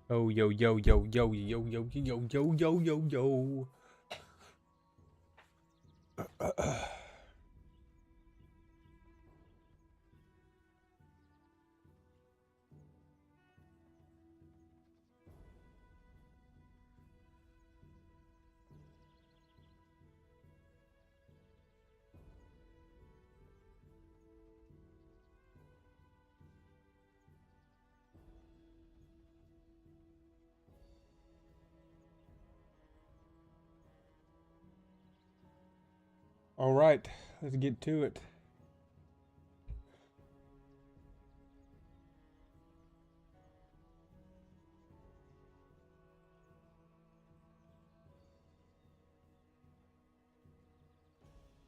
Oh, yo, yo, yo, yo, yo, yo, yo, yo, yo, yo, yo. All right, let's get to it.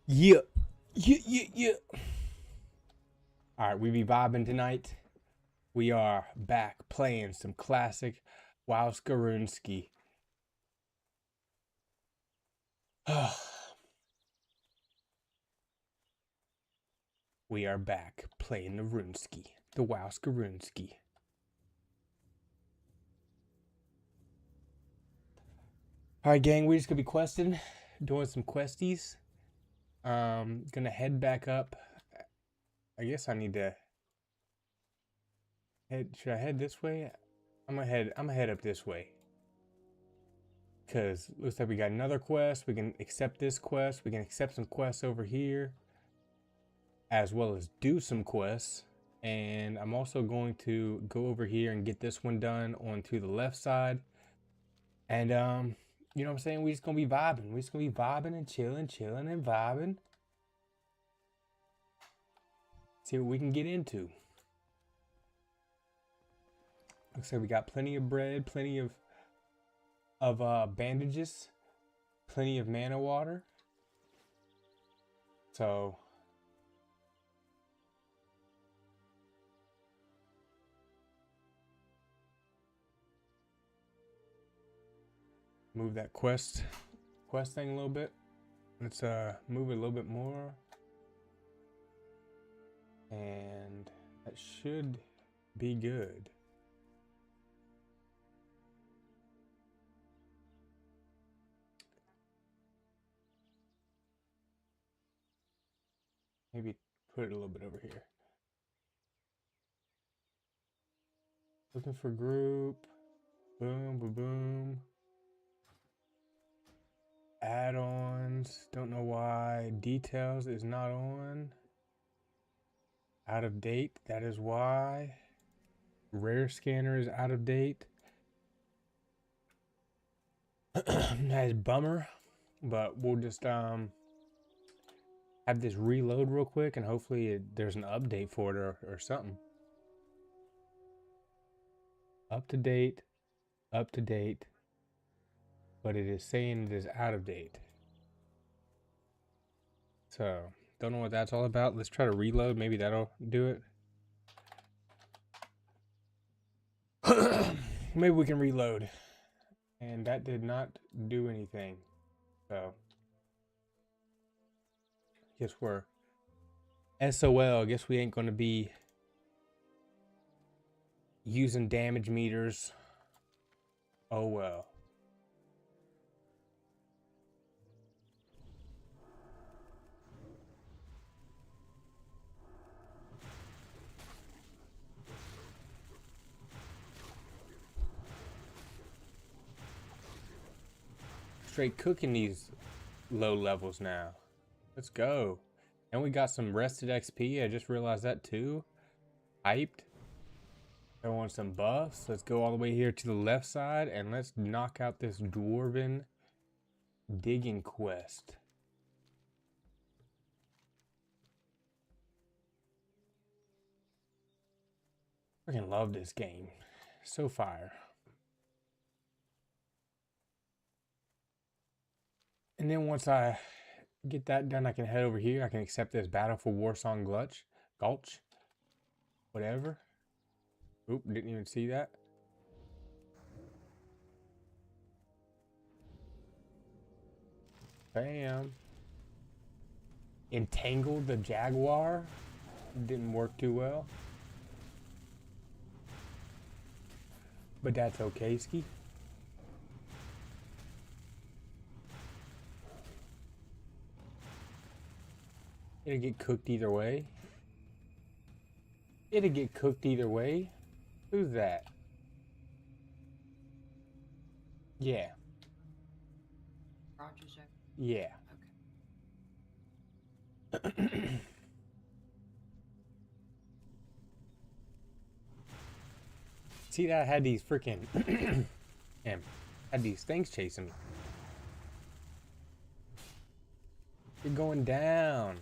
Yeah, yeah, yeah, yeah. All right, we be vibing tonight. We are back playing some classic WoW Skaroonski. We are back playing the Runeski, the WoW Skaroonski. All right, gang, we just gonna be questing, doing some questies. Gonna head back up. I guess I need to head. Should I head this way? I'm gonna head up this way. Cause looks like we got another quest. We can accept this quest. We can accept some quests over here, as well as do some quests. And I'm also going to go over here and get this one done onto the left side. And you know what I'm saying? We just gonna be vibing. We just gonna be vibing and chilling, chilling and vibing. See what we can get into. Looks like we got plenty of bread, plenty of bandages, plenty of mana water. So move that quest thing a little bit. Let's move it a little bit more. And that should be good. Maybe put it a little bit over here. Looking for group. Boom, boom, boom. Add-ons. Don't know why. Details is not on. Out of date. That is why. Rare scanner is out of date. That is bummer. But we'll just have this reload real quick and hopefully there's an update for it or something. Up to date. Up to date. But it is saying it is out of date. So, don't know what that's all about. Let's try to reload. Maybe that'll do it. Maybe we can reload. And that did not do anything. So, guess we're SOL. Guess we ain't going to be using damage meters. Oh well. Straight cooking these low levels now. Let's go. And we got some rested XP. I just realized that too. Hyped. I want some buffs. Let's go all the way here to the left side and let's knock out this dwarven digging quest. Freaking love this game. So fire. And then once I get that done, I can head over here. I can accept this battle for Warsong Gulch. Whatever. Oop, didn't even see that. Bam. Entangled the Jaguar. Didn't work too well. But that's okay, Ski. It'll get cooked either way. It'll get cooked either way. Who's that? Yeah. Roger's over. Yeah. Okay. See that I had these freaking damn, had these things chasing me. You're going down.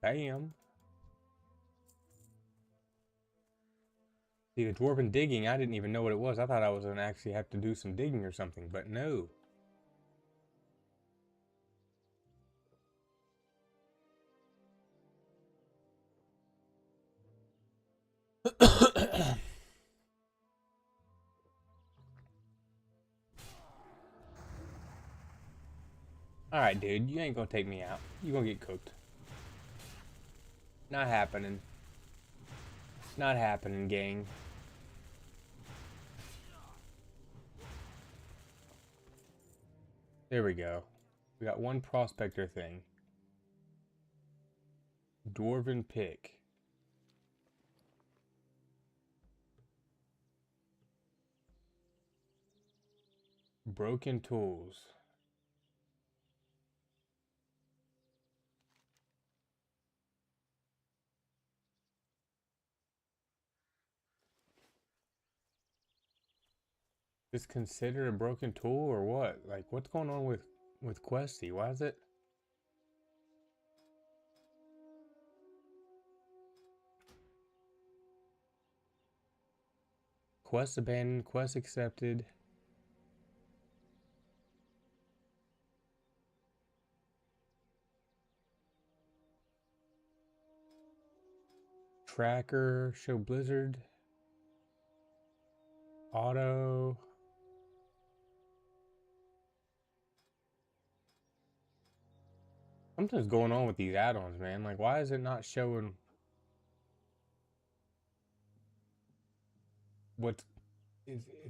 Bam. See, the dwarven digging, I didn't even know what it was. I thought I was going to actually have to do some digging or something, but no. Alright, dude, you ain't gonna take me out. You gonna get cooked. Not happening. Not happening, gang. There we go. We got one prospector thing. Dwarven pick. Broken tools. Is considered a broken tool or what? Like, what's going on with Questy? Why is it? Quest abandoned, quest accepted. Tracker, show blizzard. Auto. Something's going on with these add-ons, man. Like, why is it not showing what's...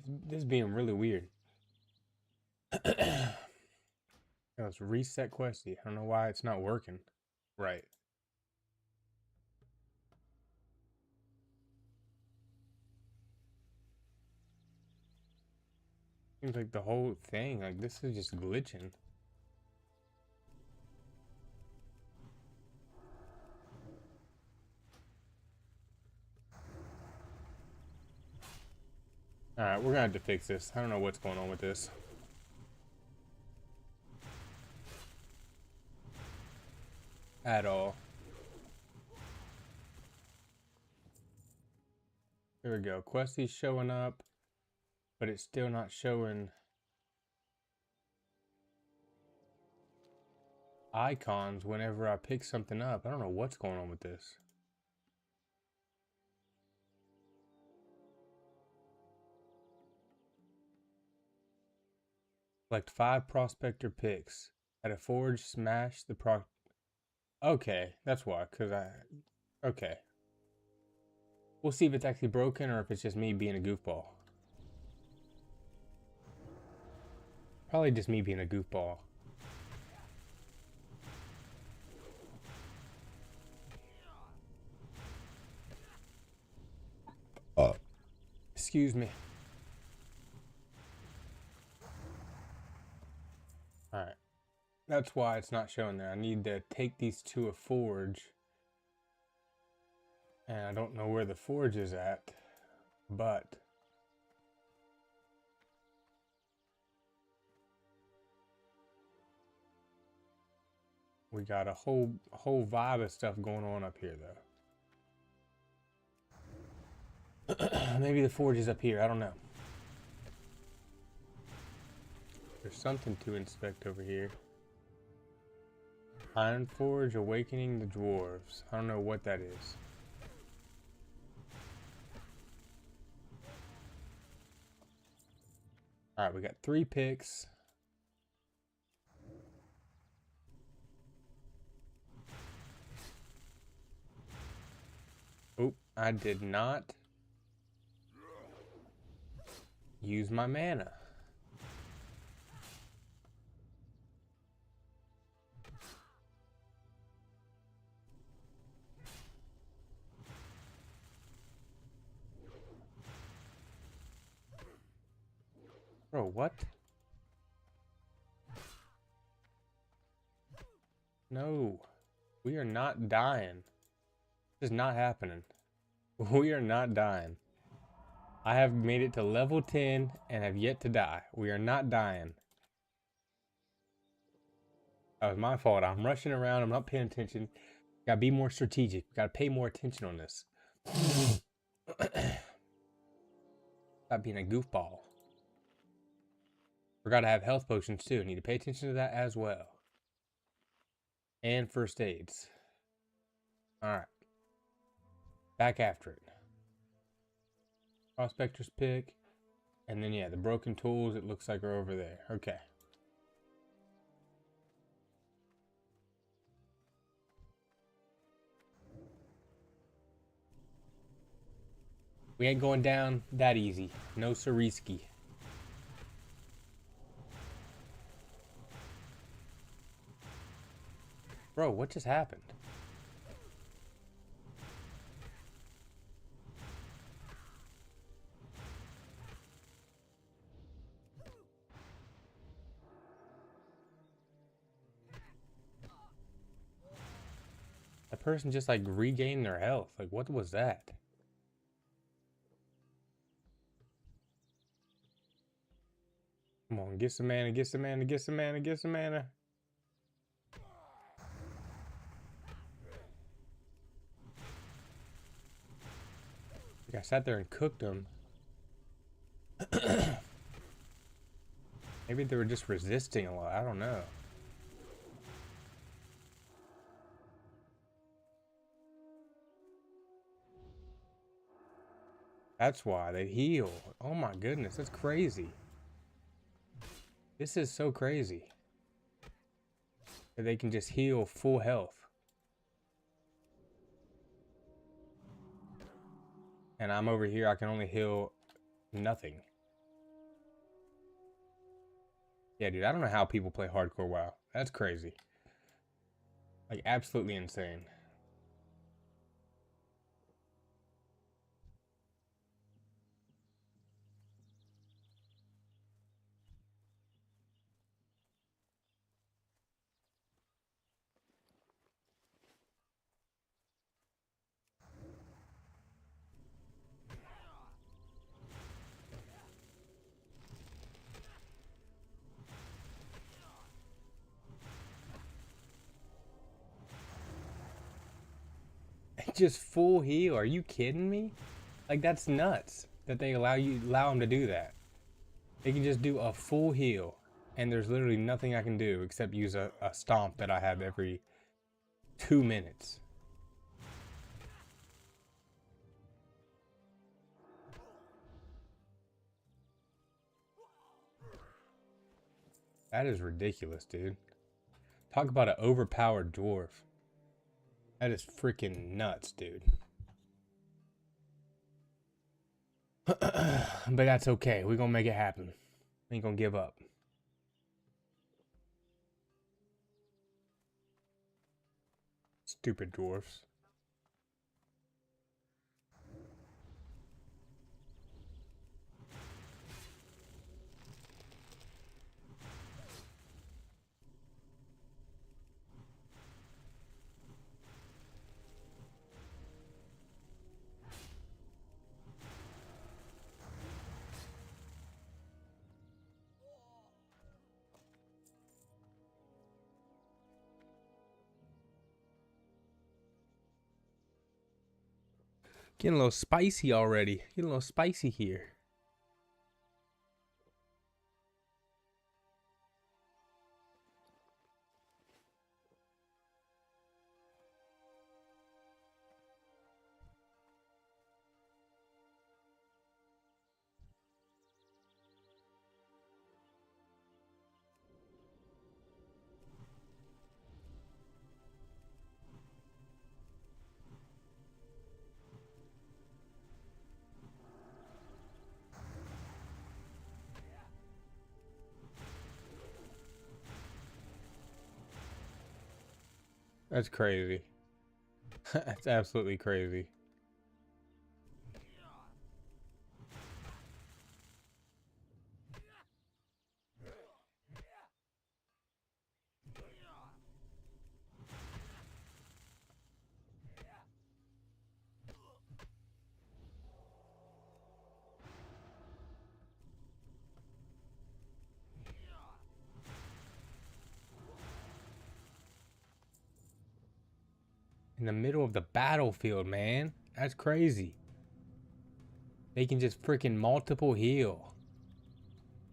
This being really weird. Let's reset Questy. I don't know why it's not working. Right. Seems like the whole thing, like, this is just glitching. Alright, we're gonna have to fix this. I don't know what's going on with this. At all. There we go. Questy's showing up, but it's still not showing icons whenever I pick something up. I don't know what's going on with this. Select 5 prospector picks. At a forge, smash the proc... Okay, that's why, because Okay. We'll see if it's actually broken or if it's just me being a goofball. Probably just me being a goofball. Excuse me. Alright. That's why it's not showing there. I need to take these to a forge. And I don't know where the forge is at. But... we got a whole vibe of stuff going on up here, though. Maybe the forge is up here. I don't know. There's something to inspect over here. Iron Forge Awakening the Dwarves. I don't know what that is. Alright, we got 3 picks. I did not use my mana. Bro, what? No. We are not dying. This is not happening. We are not dying. I have made it to level 10 and have yet to die. We are not dying. That was my fault. I'm rushing around. I'm not paying attention. Gotta be more strategic. Gotta pay more attention on this. Stop being a goofball. Forgot to have health potions too. Need to pay attention to that as well. And first aids. Alright. Back after it. Prospector's pick. And then, yeah, the broken tools, it looks like are over there. Okay. We ain't going down that easy. No siree-ski. Bro, what just happened? That person just like regained their health. Like, what was that? Come on, get some mana, get some mana, get some mana, get some mana. I sat there and cooked them. Maybe they were just resisting a lot. I don't know. That's why they heal. Oh my goodness, that's crazy. This is so crazy. That they can just heal full health. And I'm over here, I can only heal nothing. Yeah, dude, I don't know how people play hardcore WoW. That's crazy. Like, absolutely insane. Just full heal. Are you kidding me? Like, that's nuts that they allow them to do that. They can just do a full heal, and there's literally nothing I can do except use a stomp that I have every 2 minutes. That is ridiculous, dude. Talk about an overpowered dwarf. That is freaking nuts, dude. But that's okay. We're gonna make it happen. We ain't gonna give up. Stupid dwarfs. Getting a little spicy already. Getting a little spicy here. That's crazy. That's absolutely crazy. In the middle of the battlefield, man. That's crazy. They can just freaking multiple heal.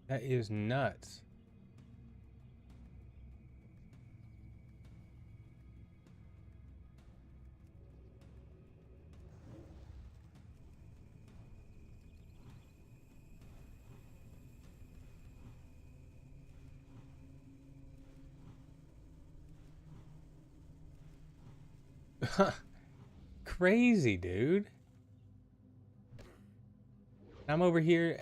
That is nuts. Crazy, dude. I'm over here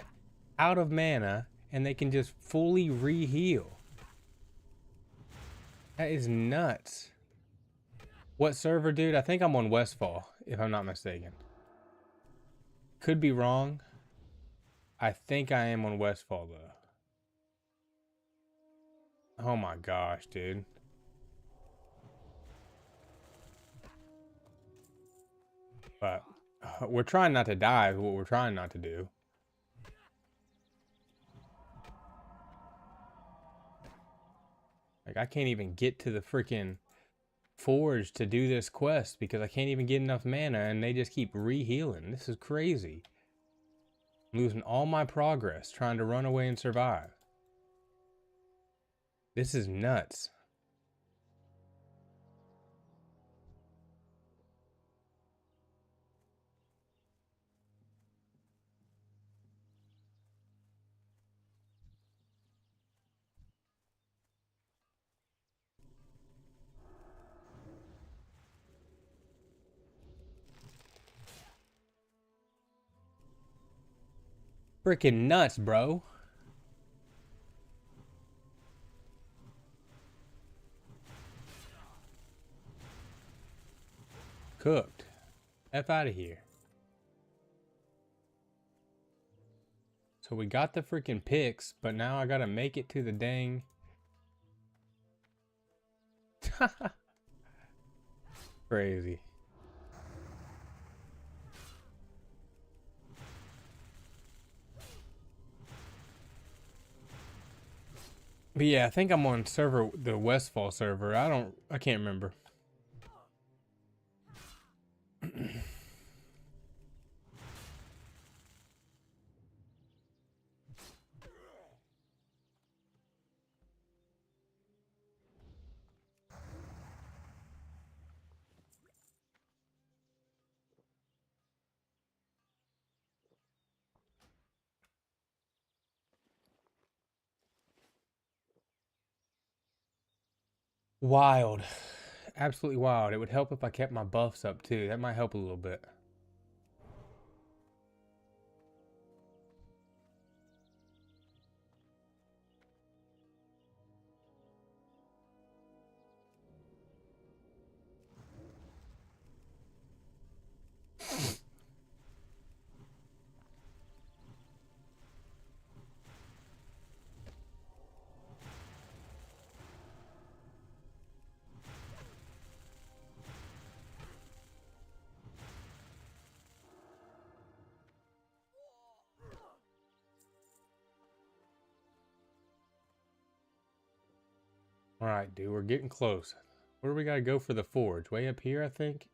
out of mana and they can just fully re-heal. That is nuts. What server, dude? I think I'm on Westfall, if I'm not mistaken. Could be wrong. I think I am on Westfall, though. Oh my gosh, dude. But we're trying not to die is what we're trying not to do. Like, I can't even get to the freaking forge to do this quest because I can't even get enough mana and they just keep re-healing. This is crazy. I'm losing all my progress trying to run away and survive. This is nuts. Freaking nuts, bro. Cooked. F out of here. So we got the freaking picks, but now I gotta make it to the dang. Crazy. But yeah, I think I'm on the Westfall server. I can't remember. Wild. Absolutely wild. It would help if I kept my buffs up too. That might help a little bit. All right, dude, we're getting close. Where do we gotta go for the forge? Way up here, I think.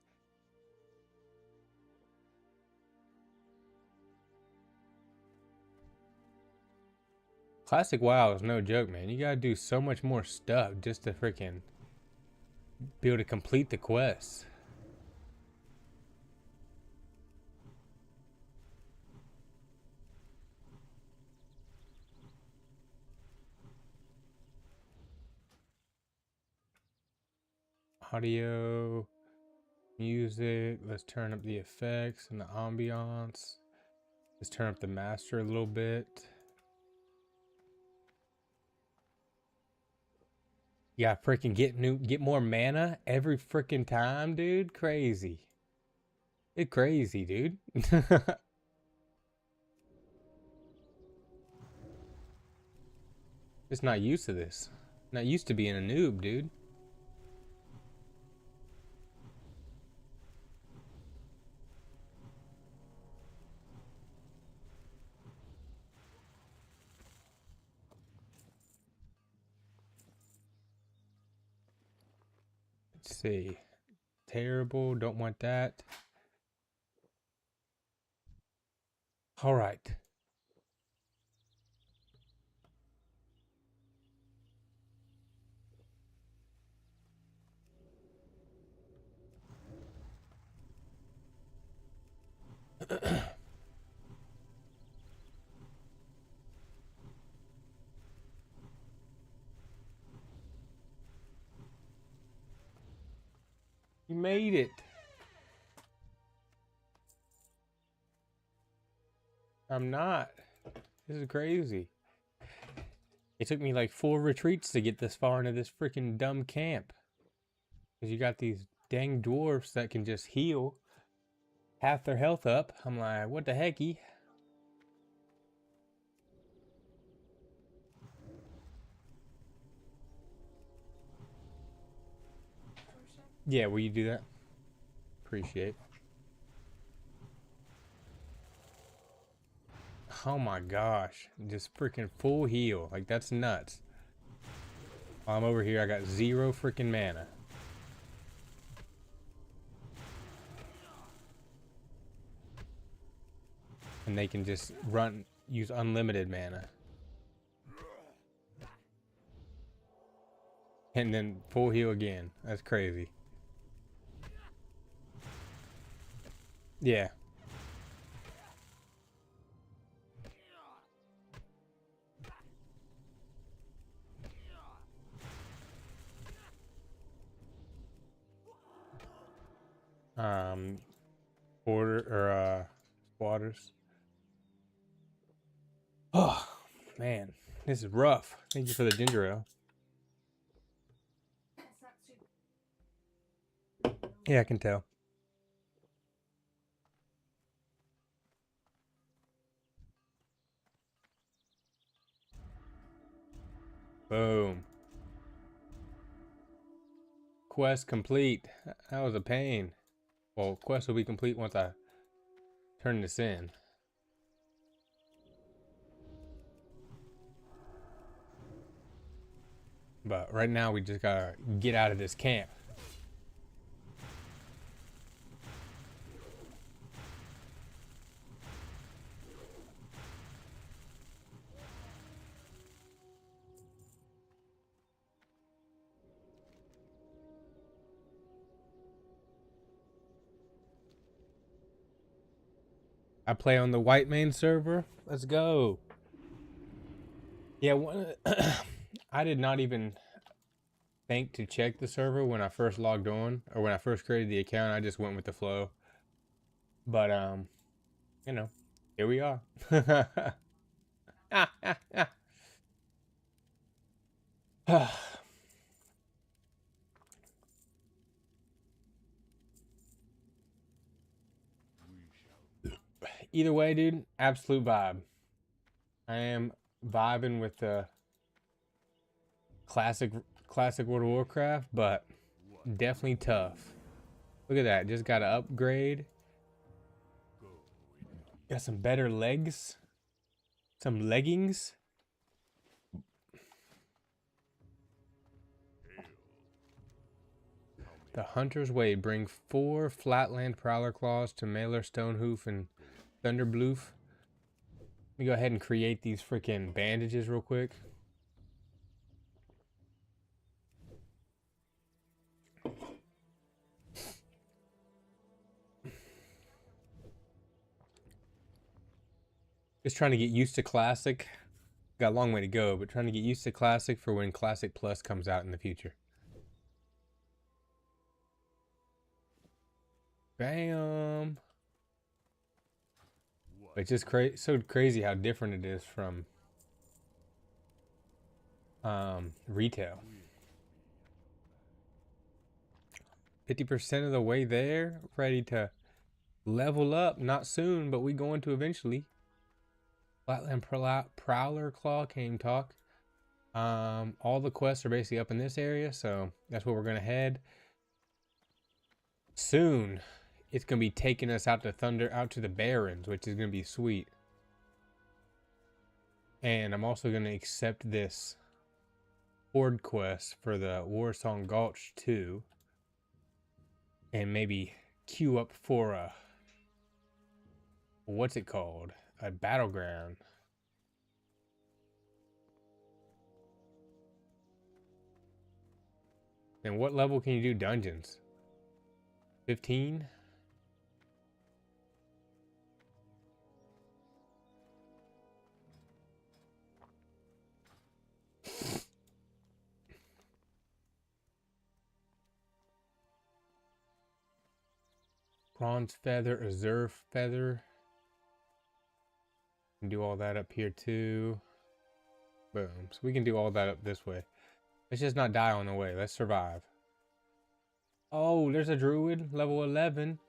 Classic WoW is no joke, man. You gotta do so much more stuff just to freaking be able to complete the quest. Audio, music. Let's turn up the effects and the ambiance. Let's turn up the master a little bit. You gotta freaking get more mana every freaking time, dude. Crazy. It's crazy, dude. Just not used to this. Not used to being a noob, dude. Let's see. Terrible. Don't want that. All right. You made it. I'm not. This is crazy. It took me like 4 retreats to get this far into this freaking dumb camp. Because you got these dang dwarfs that can just heal half their health up. I'm like, what the hecky? Yeah, will you do that? Appreciate. Oh my gosh. Just freaking full heal. Like, that's nuts. While I'm over here, I got 0 freaking mana. And they can just use unlimited mana. And then full heal again. That's crazy. Yeah. Squatters. Oh, man. This is rough. Thank you for the ginger ale. Yeah, I can tell. Boom. Quest complete. That was a pain. Well, quest will be complete once I turn this in. But right now we just gotta get out of this camp. I play on the white main server. Let's go. Yeah, I did not even think to check the server when I first logged on, or when I first created the account. I just went with the flow. But you know, here we are. Either way, dude, absolute vibe. I am vibing with the classic World of Warcraft, but definitely tough. Look at that, just got an upgrade. Got some better legs, some leggings. The Hunter's Way. Bring 4 Flatland Prowler Claws to Mailer, Stonehoof, and Thunderbloof. Let me go ahead and create these freaking bandages real quick. Just trying to get used to Classic. Got a long way to go, but trying to get used to Classic for when Classic Plus comes out in the future. Bam! It's just so crazy how different it is from retail. 50% of the way there, ready to level up. Not soon, but we going to eventually. Flatland Prowler Claw came talk. All the quests are basically up in this area, so that's where we're gonna head. Soon, it's gonna be taking us out to the Barrens, which is gonna be sweet. And I'm also gonna accept this Horde quest for the Warsong Gulch 2. And maybe queue up for a, what's it called? A battleground. And what level can you do dungeons? 15? Bronze Feather, Azure Feather. Can do all that up here too. Boom. So we can do all that up this way. Let's just not die on the way. Let's survive. Oh, there's a druid, level 11.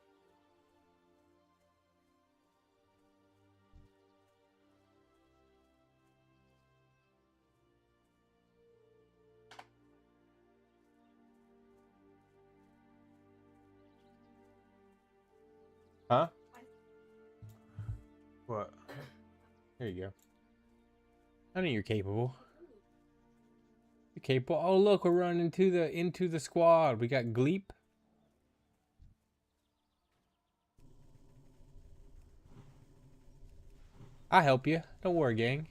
Huh? What? There you go. I know you're capable. You're capable. Oh, look, we're running into the squad. We got Gleep. I'll help you. Don't worry, gang.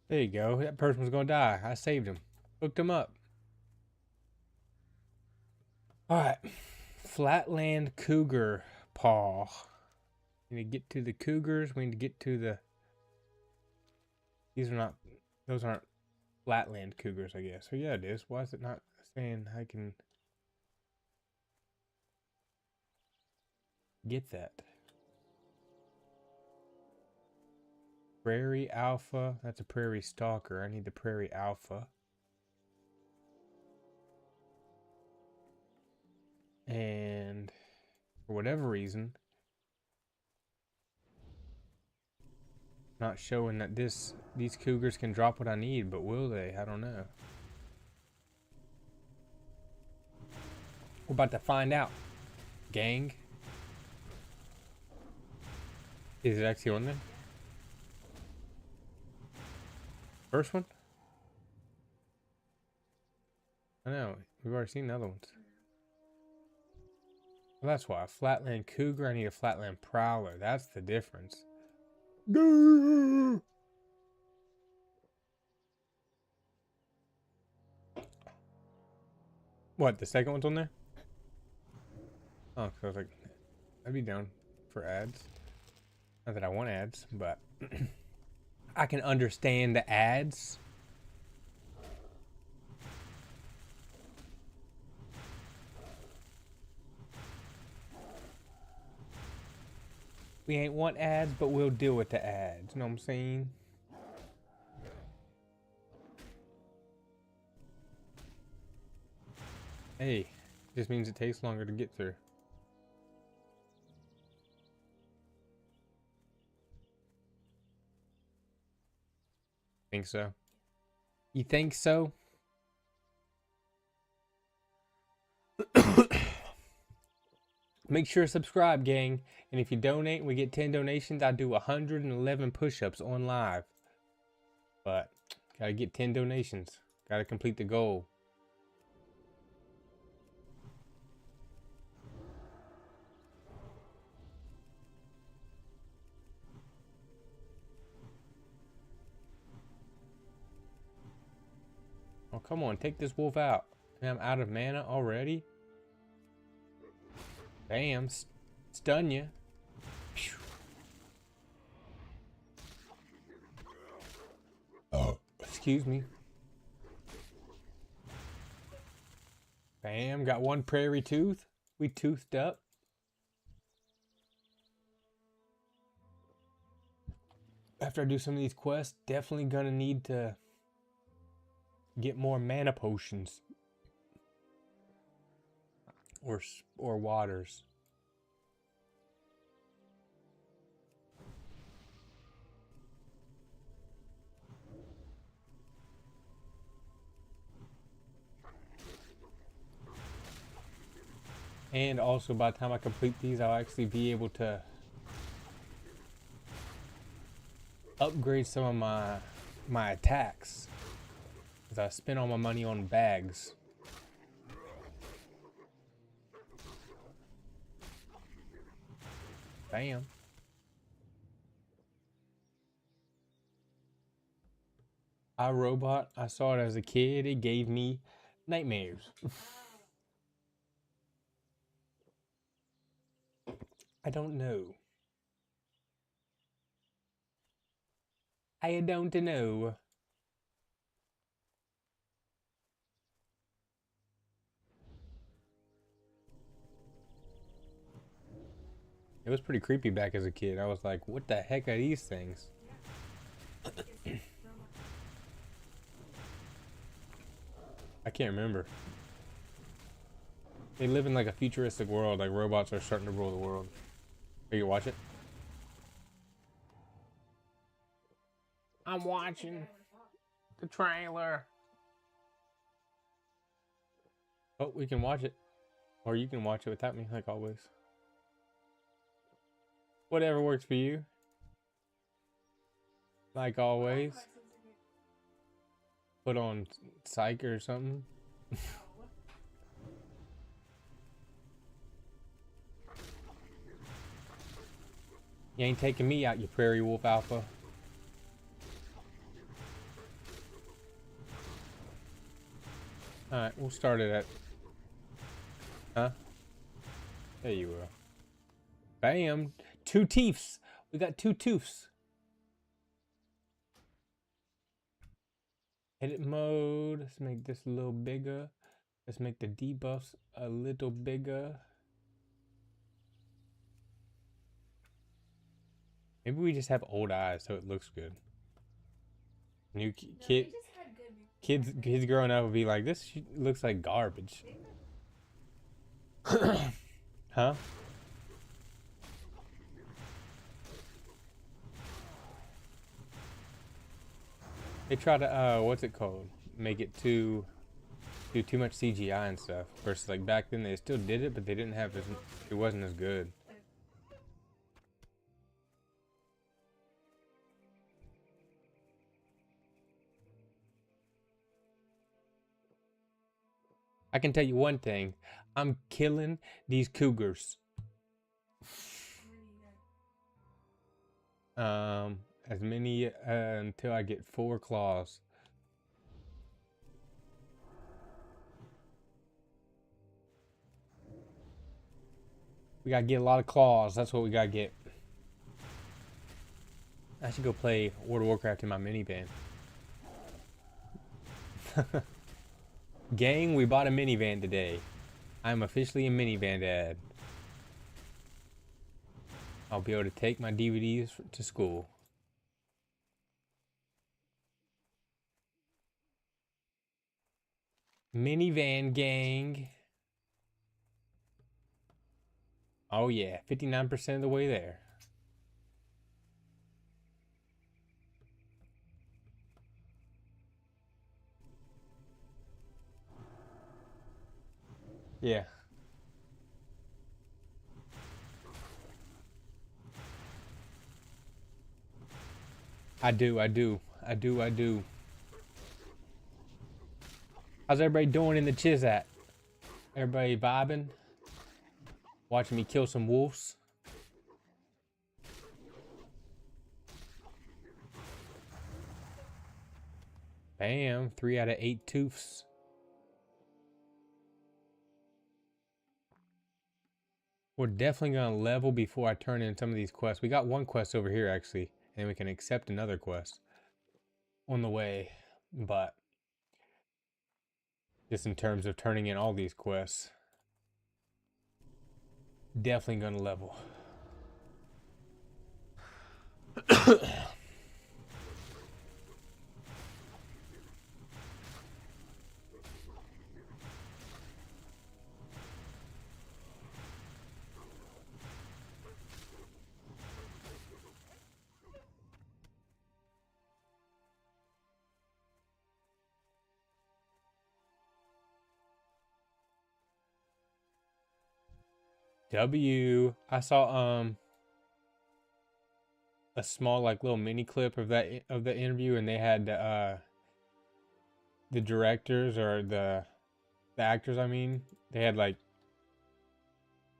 There you go. That person was gonna die. I saved him. Hooked him up. Alright. Flatland Cougar Paw. We need to get to the cougars. We need to get to the... Those aren't flatland cougars, I guess. So yeah, it is. Why is it not saying I can get that? Prairie Alpha. That's a Prairie Stalker. I need the Prairie Alpha. And for whatever reason, not showing that these cougars can drop what I need, but will they? I don't know. We're about to find out, gang. Is it actually on there? First one? I know, we've already seen the other ones. Well, that's why. A Flatland Cougar, I need a Flatland Prowler. That's the difference. What, the second one's on there? Oh, cause I was like, I'd be down for ads. Not that I want ads, but I can understand the ads. We ain't want ads, but we'll deal with the ads. You know what I'm saying? Hey, just means it takes longer to get through. Think so? You think so? Make sure to subscribe, gang. And if you donate, we get 10 donations. I do 111 push-ups on live. But gotta get 10 donations. Gotta complete the goal. Oh, come on. Take this wolf out. I'm out of mana already? Bam. Stun you. Oh, excuse me. Bam. Got one prairie tooth. We toothed up. After I do some of these quests, definitely gonna need to get more mana potions. Or waters. And also by the time I complete these, I'll actually be able to upgrade some of my attacks. Because I spent all my money on bags. Bam. iRobot, I saw it as a kid. It gave me nightmares. I don't know. I don't know. It was pretty creepy back as a kid. I was like, what the heck are these things? I can't remember. They live in like a futuristic world, like robots are starting to rule the world. Are you watch it? I'm watching the trailer. Oh, we can watch it. Or you can watch it without me, like always. Whatever works for you. Like always. Put on Psych or something. You ain't taking me out, you prairie wolf alpha. Alright, we'll start it at... Huh? There you go. Bam! 2 teeths! We got 2 tooths. Edit mode. Let's make this a little bigger. Let's make the debuffs a little bigger. Maybe we just have old eyes so it looks good. New kid, kids growing up will be like, this looks like garbage. Huh? They try to what's it called? Make it do too much CGI and stuff. Versus like back then they still did it, but they didn't have it wasn't as good. I can tell you one thing. I'm killing these cougars. As many until I get 4 claws. We gotta get a lot of claws. That's what we gotta get. I should go play World of Warcraft in my minivan. Gang, we bought a minivan today. I'm officially a minivan dad. I'll be able to take my DVDs to school. Minivan gang. Oh yeah, 59% of the way there. Yeah. I do. How's everybody doing in the chiz at? Everybody vibing? Watching me kill some wolves? Bam, 3 out of 8 tooths. We're definitely gonna level before I turn in some of these quests. We got 1 quest over here actually, and we can accept another quest on the way, but just in terms of turning in all these quests. Definitely gonna level. I saw a small like little mini clip of the interview, and they had the directors or the actors, I mean, they had like,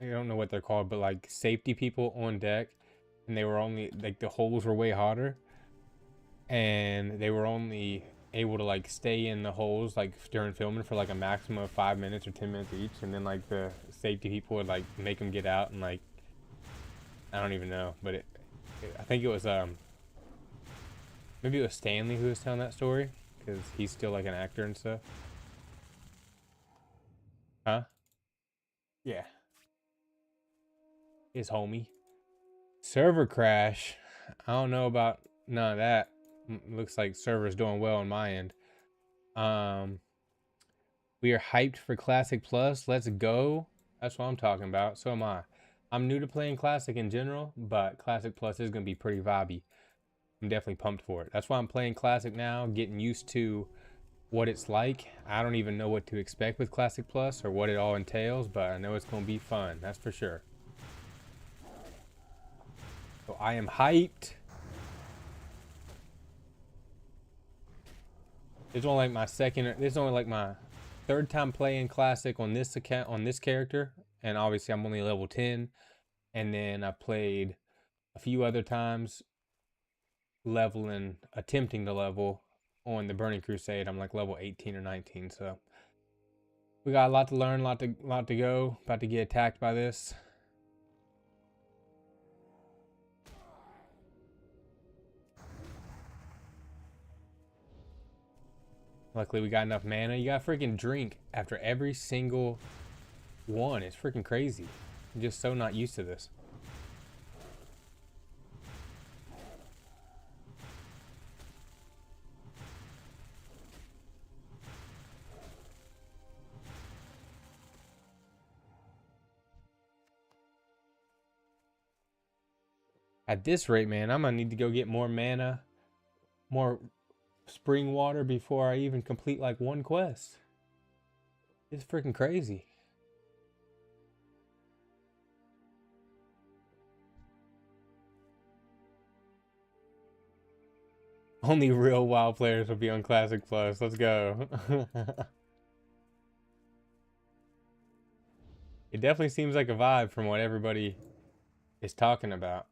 I don't know what they're called, but like safety people on deck, and they were only like, the holes were way hotter, and they were only able to like stay in the holes like during filming for like a maximum of 5 minutes or 10 minutes each, and then like the safety people would like make them get out, and like, I don't even know, but I think it was maybe it was Stanley who was telling that story, because he's still like an actor and stuff. Huh? Yeah. His homie. Server crash. I don't know about none of that. Looks like server's doing well on my end. We are hyped for Classic Plus. Let's go. That's what I'm talking about. So am I. I'm new to playing Classic in general, but Classic Plus is going to be pretty vibey. I'm definitely pumped for it. That's why I'm playing Classic now, getting used to what it's like. I don't even know what to expect with Classic Plus or what it all entails, but I know it's going to be fun. That's for sure. So I am hyped. This is only like my third time playing Classic on this account, on this character, and obviously I'm only level 10, and then I played a few other times attempting to level on the Burning Crusade. I'm like level 18 or 19, so we got a lot to learn, lot to go. About to get attacked by this. Luckily we got enough mana. You gotta freaking drink after every single one. It's freaking crazy. I'm just so not used to this. At this rate, man, I'm gonna need to go get more mana, more spring water before I even complete like one quest. It's freaking crazy. Only real WoW players will be on Classic Plus. Let's go. It definitely seems like a vibe from what everybody is talking about.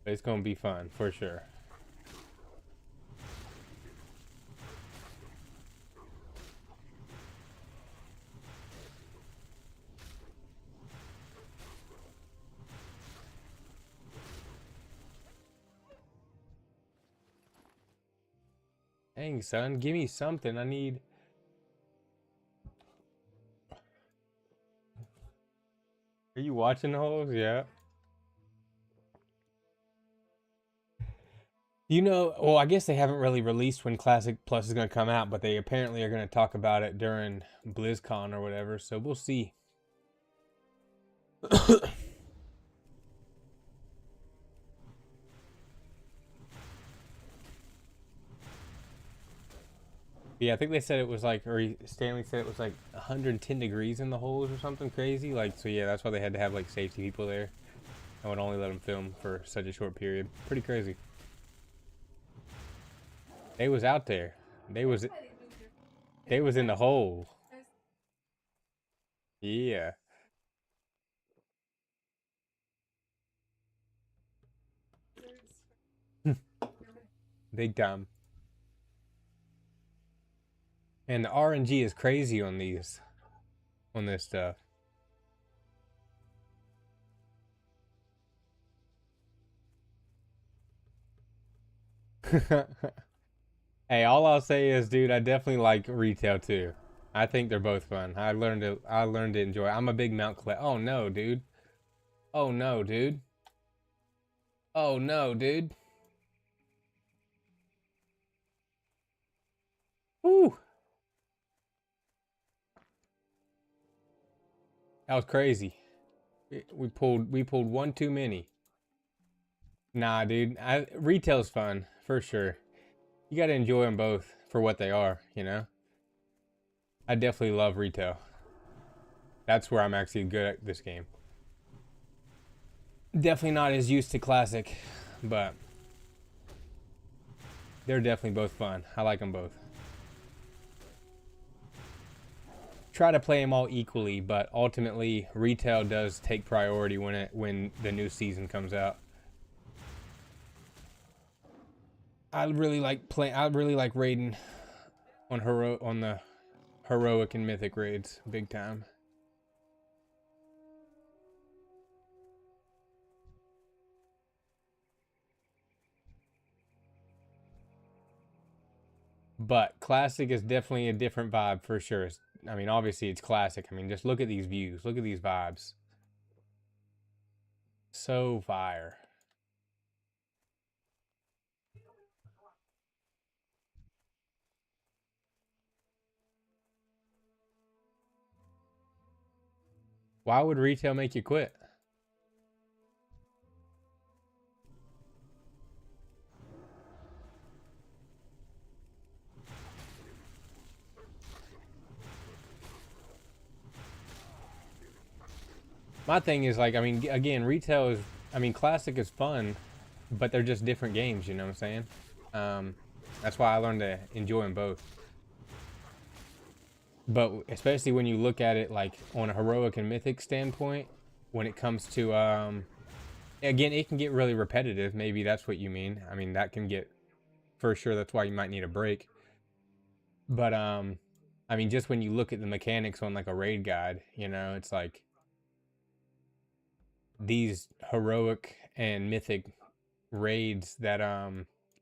But it's gonna be fun for sure. Dang, son, give me something. I need. Are you watching the holes? Yeah. You know, well, I guess they haven't really released when Classic Plus is going to come out, but they apparently are going to talk about it during BlizzCon or whatever, so we'll see. Yeah, I think they said it was like, or Stanley said it was like 110 degrees in the holes or something crazy. Like, so yeah, that's why they had to have like safety people there. I would only let them film for such a short period. Pretty crazy. They was out there. They was in the hole. Yeah. Big time. And the RNG is crazy on this stuff. Hey, all I'll say is, dude, I definitely like retail too. I think they're both fun. I learned to enjoy. I'm a big mount collector. Oh no, dude. Oh no, dude. Oh no, dude. Woo. That was crazy. We pulled one too many. Nah, dude. Retail's fun for sure. You got to enjoy them both for what they are, you know? I definitely love retail. That's where I'm actually good at this game. Definitely not as used to classic, but they're definitely both fun. I like them both. Try to play them all equally, but ultimately retail does take priority when the new season comes out. I really like raiding on the heroic and mythic raids big time. But classic is definitely a different vibe for sure. I mean, obviously it's classic. I mean, just look at these views. Look at these vibes. So fire. Why would retail make you quit? My thing is like, I mean, again, retail is, I mean, classic is fun, but they're just different games. You know what I'm saying? Um, that's why I learned to enjoy them both. But especially when you look at it like on a heroic and mythic standpoint, when it comes to, again, it can get really repetitive. Maybe that's what you mean. I mean, that can get, for sure. That's why you might need a break. But I mean, just when you look at the mechanics on like a raid guide, you know, it's like these heroic and mythic raids that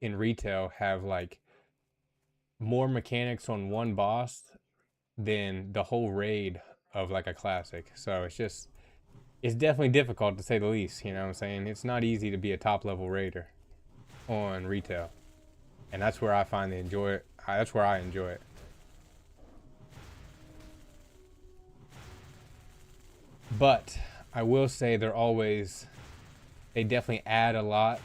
in retail have like more mechanics on one boss than the whole raid of like a classic. So it's definitely difficult to say the least, you know what I'm saying? It's not easy to be a top level raider on retail. And that's where I find the enjoy it. That's where I enjoy it. But I will say they definitely add a lot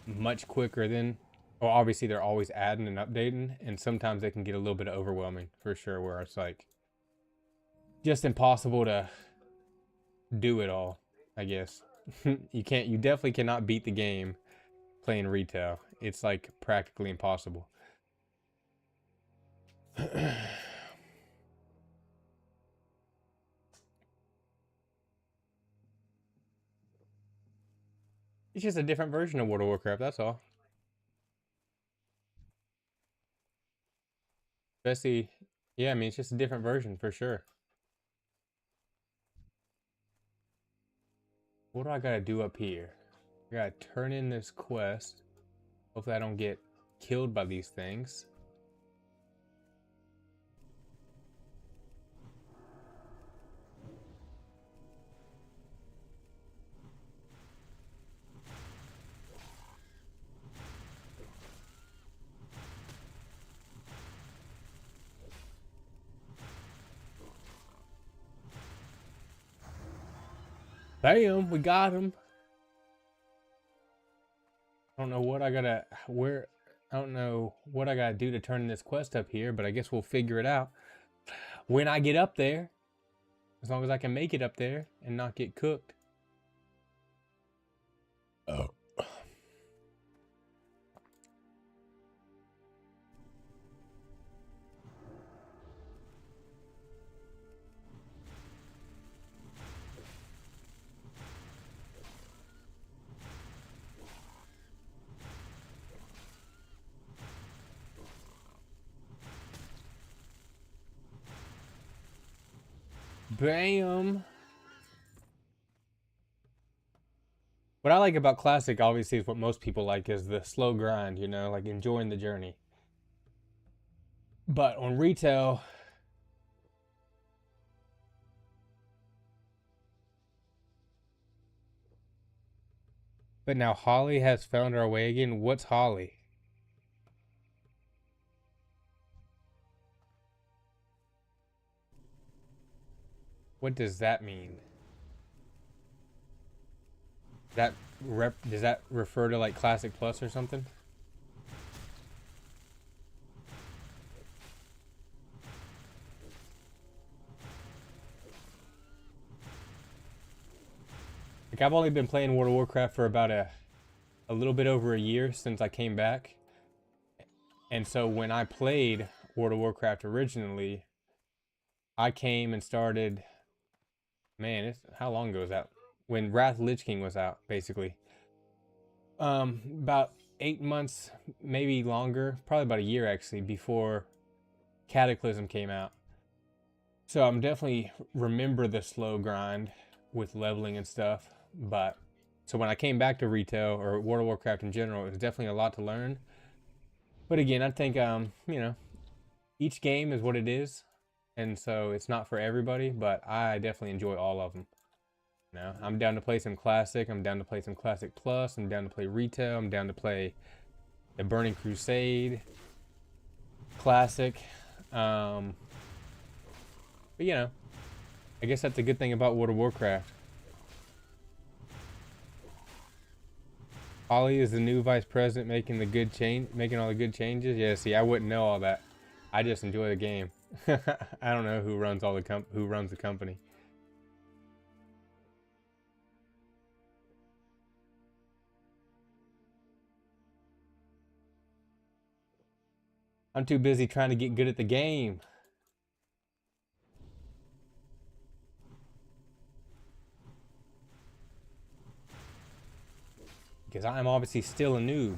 much quicker than, well, obviously they're always adding and updating, and sometimes they can get a little bit overwhelming for sure, where it's like just impossible to do it all, I guess. You definitely cannot beat the game playing retail. It's like practically impossible. It's just a different version of World of Warcraft, that's all. Especially, yeah, I mean, it's just a different version for sure. What do I gotta do up here? I gotta turn in this quest. Hopefully I don't get killed by these things. Bam, we got him. I don't know what I gotta, where, I don't know what I gotta do to turn this quest up here, but I guess we'll figure it out when I get up there. As long as I can make it up there and not get cooked. Oh. Bam. What I like about Classic, obviously, is what most people like is the slow grind, you know, like enjoying the journey. But on retail, But now Holly has found our way again. What's Holly? What does that mean? Does that refer to like Classic Plus or something? Like I've only been playing World of Warcraft for about a little bit over a year since I came back. And so when I played World of Warcraft originally, I came and started, man, how long ago was that? When Wrath Lich King was out, basically. About 8 months, maybe longer, probably about a year actually, before Cataclysm came out. So I'm definitely remember the slow grind with leveling and stuff. But so when I came back to retail or World of Warcraft in general, it was definitely a lot to learn. But again, I think each game is what it is, and so it's not for everybody. But I definitely enjoy all of them. I'm down to play some Classic. I'm down to play some Classic Plus. I'm down to play retail. I'm down to play the Burning Crusade, Classic. But I guess that's a good thing about World of Warcraft. Ollie is the new vice president making all the good changes. Yeah, see, I wouldn't know all that. I just enjoy the game. I don't know who runs who runs the company. I'm too busy trying to get good at the game. Because I'm obviously still a noob.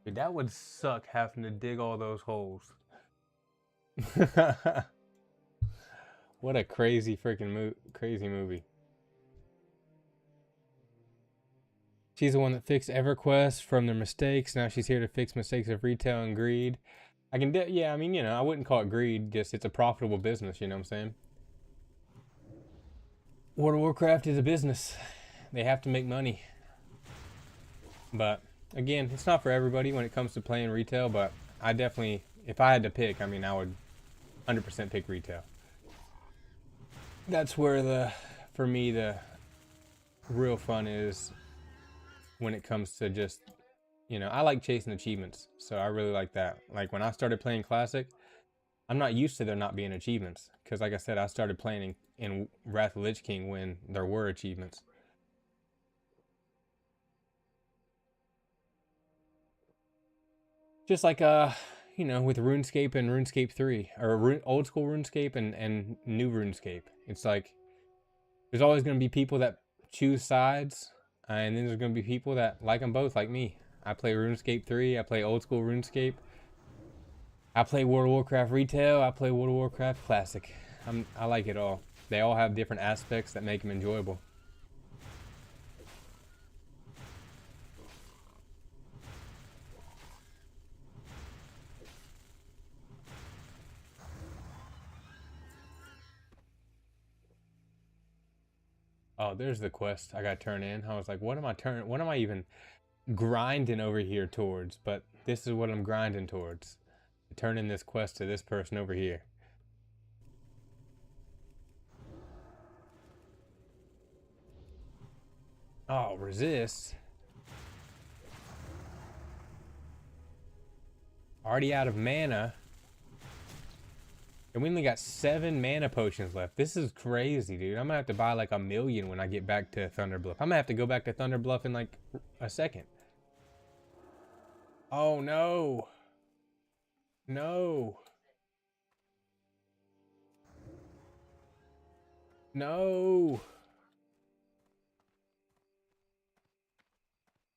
Dude, that would suck having to dig all those holes. What a crazy freaking crazy movie. She's the one that fixed EverQuest from their mistakes. Now she's here to fix mistakes of retail and greed. Yeah, I mean, I wouldn't call it greed. Just it's a profitable business. You know what I'm saying? World of Warcraft is a business. They have to make money. But again, it's not for everybody when it comes to playing retail. But I definitely, if I had to pick, I mean, I would 100% pick retail. That's where for me, the real fun is when it comes to just, I like chasing achievements. So I really like that. Like when I started playing Classic, I'm not used to there not being achievements. Because like I said, I started playing in Wrath of Lich King when there were achievements. Just like with RuneScape and RuneScape 3 or old school RuneScape and new RuneScape. It's like there's always going to be people that choose sides, and then there's going to be people that like them both, like me. I play RuneScape 3, I play old school RuneScape. I play World of Warcraft retail, I play World of Warcraft classic. I like it all. They all have different aspects that make them enjoyable. Oh, there's the quest I got to turn in. I was like, what am I even grinding over here towards? But this is what I'm grinding towards. Turn in this quest to this person over here. Oh, resist. Already out of mana. And we only got 7 mana potions left. This is crazy, dude. I'm gonna have to buy like 1,000,000 when I get back to Thunderbluff. I'm gonna have to go back to Thunderbluff in like a second. Oh no. No. No.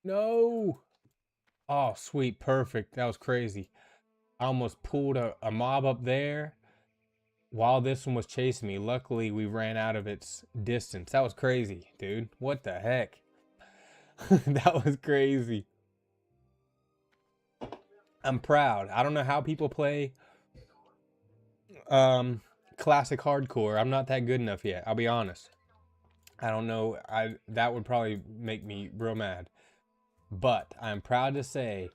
No. Oh, sweet. Perfect. That was crazy. I almost pulled a mob up there while this one was chasing me. Luckily, we ran out of its distance. That was crazy, dude. What the heck? That was crazy. I'm proud. I don't know how people play classic hardcore. I'm not that good enough yet. I'll be honest. I don't know. That would probably make me real mad. But I'm proud to say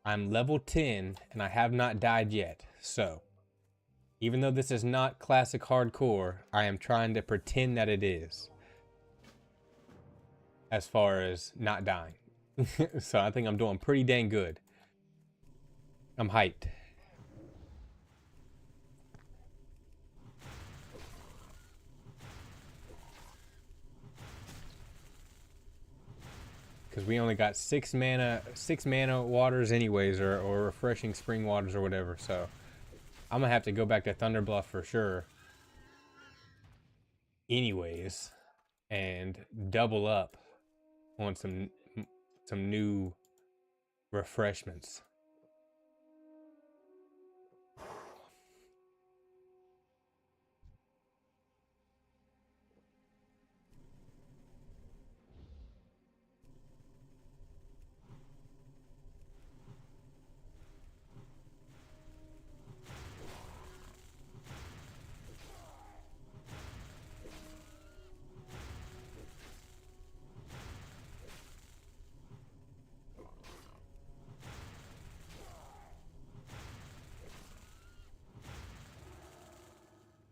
I'm level 10 and I have not died yet. So, even though this is not classic hardcore, I am trying to pretend that it is. As far as not dying. So I think I'm doing pretty dang good. I'm hyped. Because we only got 6 mana waters anyways, or refreshing spring waters or whatever. So I'm gonna have to go back to Thunderbluff for sure. Anyways, and double up on some new refreshments.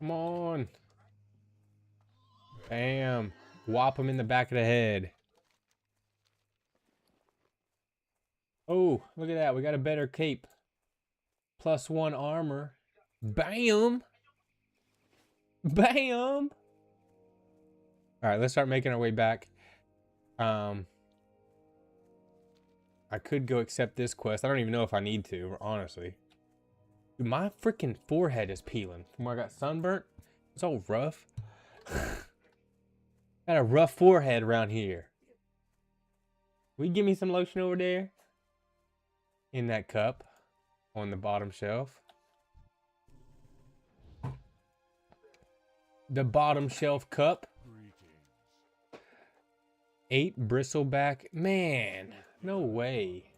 Come on. Bam. Whop him in the back of the head. Oh, look at that. We got a better cape. +1 armor. Bam. Bam. All right, let's start making our way back. I could go accept this quest. I don't even know if I need to, honestly. Dude, my freaking forehead is peeling from where I got sunburnt. It's all rough. Got a rough forehead around here. Will you give me some lotion over there? In that cup on the bottom shelf. The bottom shelf cup. 8 bristleback. Man, no way.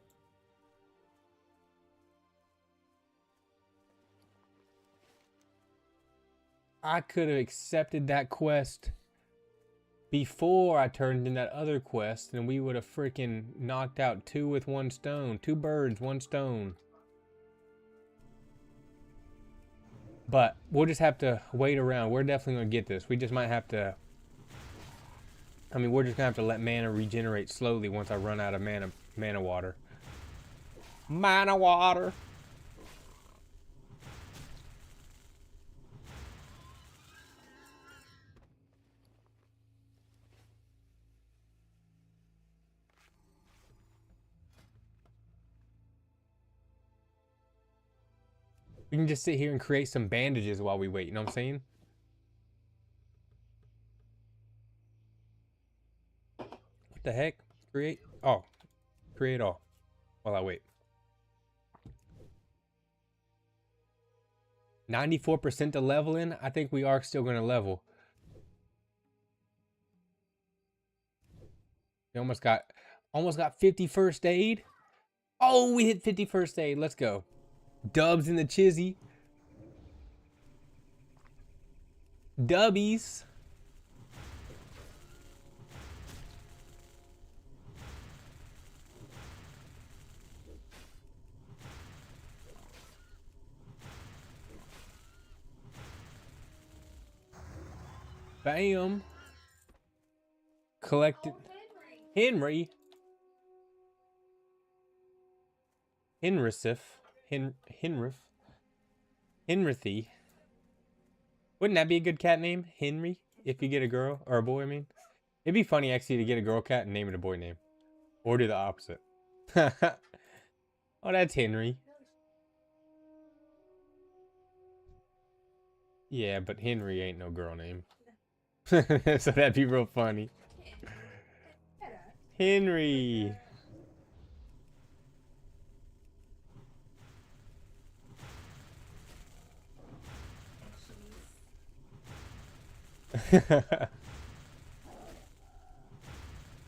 I could have accepted that quest before I turned in that other quest, and we would have freaking knocked out 2 with 1 stone. 2 birds, 1 stone. But we'll just have to wait around. We're definitely going to get this. We just might have to... I mean, we're just going to have to let mana regenerate slowly once I run out of mana water. Mana water! We can just sit here and create some bandages while we wait, you know what I'm saying? What the heck? Create? Oh. Create all. While I wait. 94% to level in? I think we are still going to level. We almost got 50 first aid. Oh, we hit 50 first aid. Let's go. Dubs in the chizzy. Dubbies. Bam. Collected. Henry. Henrithif. Henrithy. Wouldn't that be a good cat name? Henry? If you get a girl, or a boy, I mean. It'd be funny actually to get a girl cat and name it a boy name. Or do the opposite. Oh, that's Henry. Yeah, but Henry ain't no girl name. So that'd be real funny. Henry.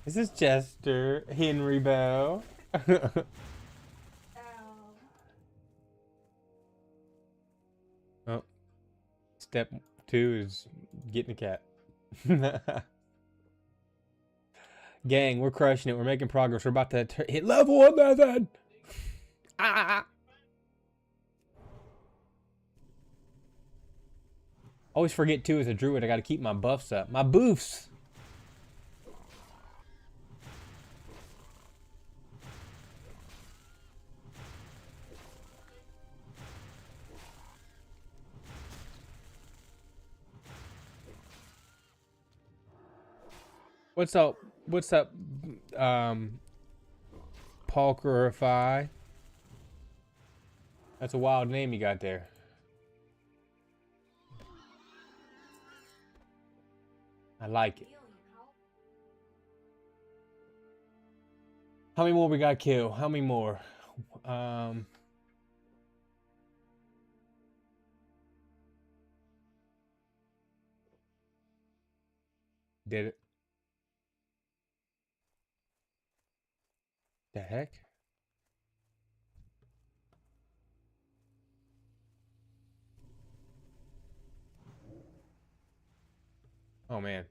This is Chester Henry Bell. Oh, step 2 is getting a cat. Gang, we're crushing it. We're making progress. We're about to hit level 11. Ah. Always forget too, as a druid, I got to keep my buffs up. My boofs. What's up? What's up? Palkerify. That's a wild name you got there. I like it. How many more we got to kill? How many more? Did it? The heck? Oh man,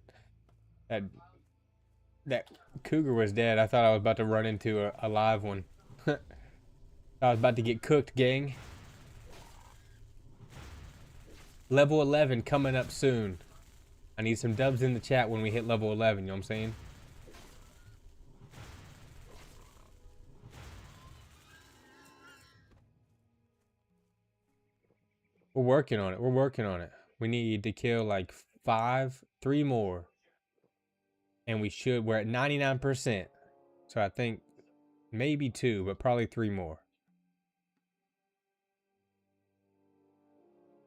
that cougar was dead. I thought I was about to run into a live one. I was about to get cooked, gang. Level 11 coming up soon. I need some dubs in the chat when we hit level 11, you know what I'm saying? We're working on it. We're working on it. We need to kill like 3 more. And we're at 99%. So I think maybe 2, but probably 3 more.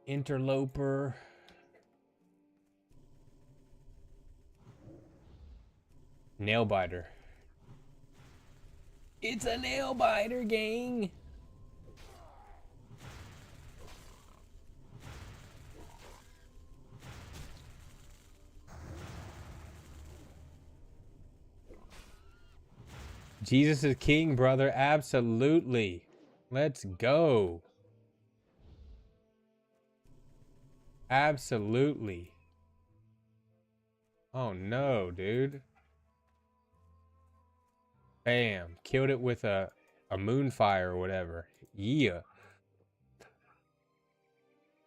Interloper. Nail biter. It's a nail biter, gang. Jesus is king, brother. Absolutely. Let's go. Absolutely. Oh no, dude. Bam. Killed it with a moonfire or whatever. Yeah.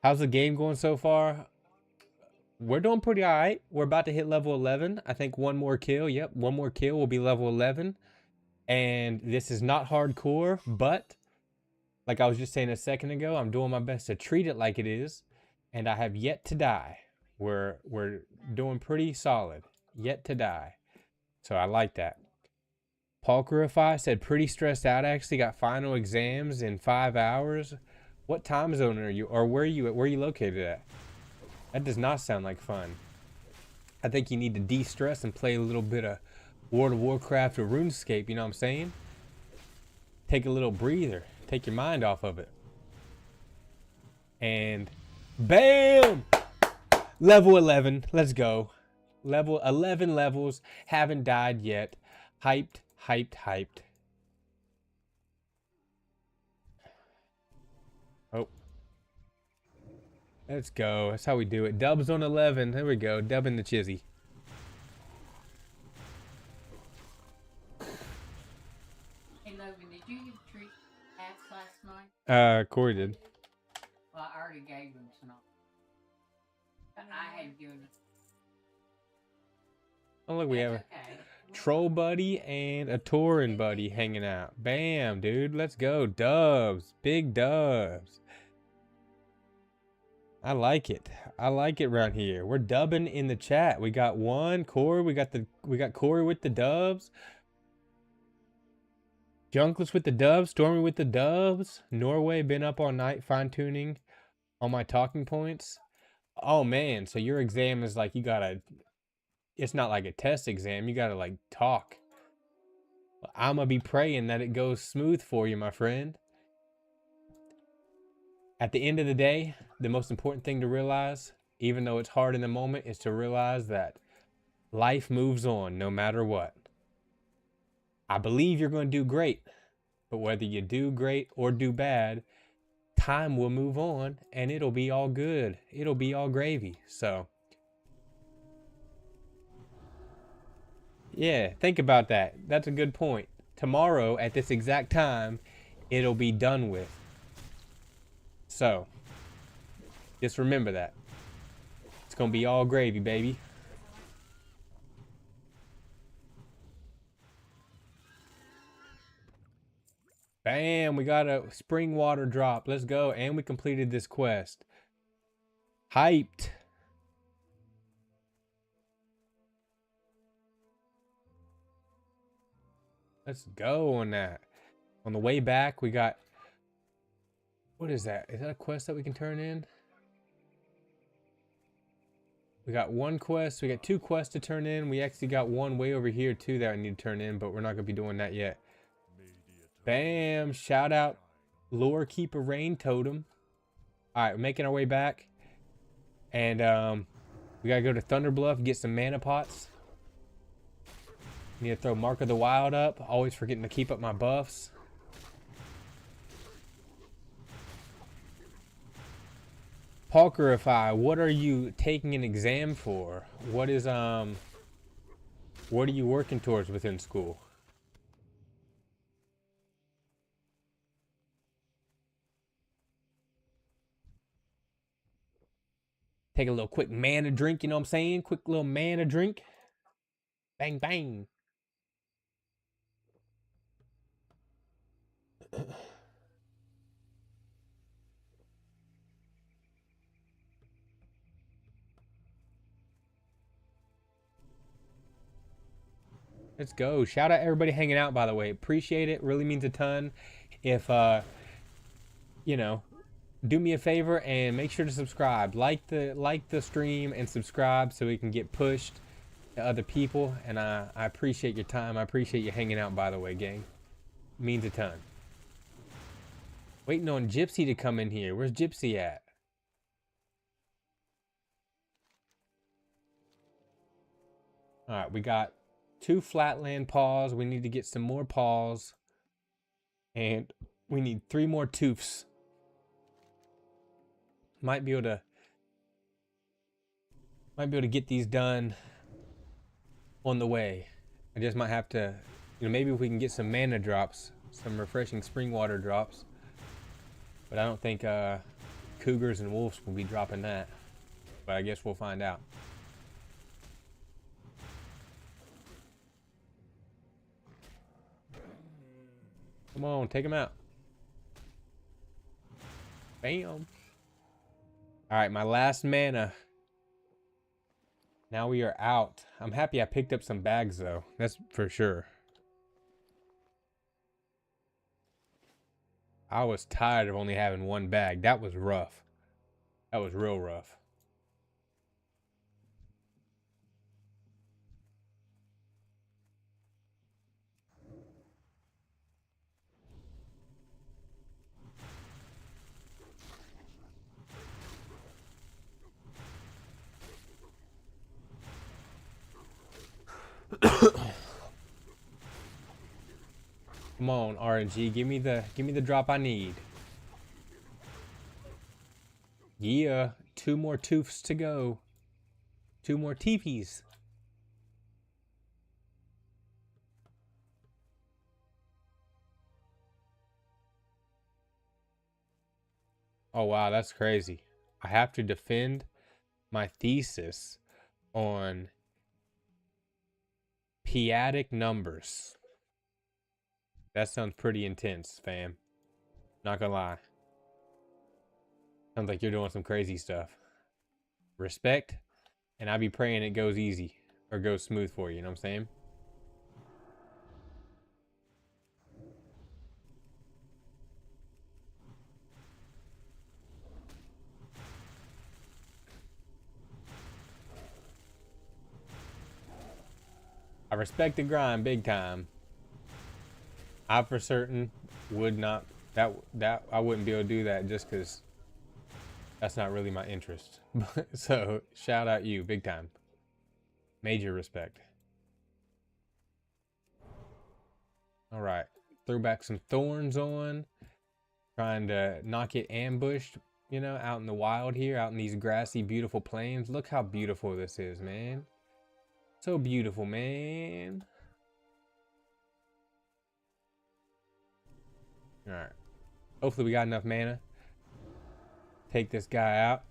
How's the game going so far? We're doing pretty alright. We're about to hit level 11. I think one more kill. Yep, one more kill will be level 11. And this is not hardcore, but like I was just saying a second ago, I'm doing my best to treat it like it is. And I have yet to die. We're doing pretty solid. Yet to die. So I like that. Palkerify said pretty stressed out, actually. Got final exams in 5 hours. What time zone are you? Or where are you located at? That does not sound like fun. I think you need to de-stress and play a little bit of World of Warcraft or RuneScape, you know what I'm saying? Take a little breather. Take your mind off of it. And bam! Level 11. Let's go. Level 11 levels. Haven't died yet. Hyped, hyped, hyped. Oh. Let's go. That's how we do it. Dubs on 11. There we go. Dubbing the chizzy. Did you treat cats last night? Corey did. Well, I already gave them some. But I had given them. Oh, look, we have a troll buddy and a Tauren buddy hanging out. Bam, dude. Let's go. Dubs. Big dubs. I like it. I like it around here. We're dubbing in the chat. We got one. Corey. We got Corey with the dubs. Junkless with the dubs, Stormy with the dubs. Norway been up all night fine-tuning all my talking points. Oh man, so your exam is like it's not like a test exam, you gotta like talk. I'ma be praying that it goes smooth for you, my friend. At the end of the day, the most important thing to realize even though it's hard in the moment, is to realize that life moves on no matter what. I believe you're going to do great, but whether you do great or do bad, time will move on and it'll be all good. It'll be all gravy. So, yeah, think about that. That's a good point. Tomorrow, at this exact time, it'll be done with. So, just remember that. It's going to be all gravy, baby. Bam, we got a spring water drop. Let's go. And we completed this quest. Hyped. Let's go on that. On the way back, we got... What is that? Is that a quest that we can turn in? We got one quest. We got two quests to turn in. We actually got one way over here, too, that I need to turn in. But we're not going to be doing that yet. Bam. Shout out Lore Keeper Rain Totem. Alright, we're making our way back. And we got to go to Thunder Bluff, get some mana pots. Need to throw Mark of the Wild up. Always forgetting to keep up my buffs. Palkerify, what are you taking an exam for? What is what are you working towards within school? Take a little quick mana drink, you know what I'm saying? Quick little mana drink. Bang bang. Let's go. Shout out everybody hanging out, by the way. Appreciate it. Really means a ton. If, you know, do me a favor and make sure to subscribe. Like the stream and subscribe so we can get pushed to other people. And I appreciate your time. I appreciate you hanging out, by the way, gang. Means a ton. Waiting on Gypsy to come in here. Where's Gypsy at? Alright, we got 2 flatland paws. We need to get some more paws. And we need 3 more toofs. Might be able to get these done on the way. I just might have to, you know, maybe if we can get some mana drops, some refreshing spring water drops. But I don't think cougars and wolves will be dropping that. But I guess we'll find out. Come on, take him out. Bam. Alright, my last mana. Now we are out. I'm happy I picked up some bags, though. That's for sure. I was tired of only having 1 bag. That was rough. That was real rough. Come on, RNG, give me the drop I need. Yeah, 2 more toofs to go. 2 more teepees. Oh wow, that's crazy. I have to defend my thesis on p-adic numbers. That sounds pretty intense, fam. Not gonna lie. Sounds like you're doing some crazy stuff. Respect, and I be praying it goes easy or goes smooth for you, you know what I'm saying? I respect the grind big time. I for certain would not, that I wouldn't be able to do that just because That's not really my interest. So shout out you, big time. Major respect. All right, throw back some thorns on. Trying to not get ambushed, you know, out in the wild here, out in these grassy, beautiful plains. Look how beautiful this is, man. So beautiful, man. All right. Hopefully we got enough mana. Take this guy out.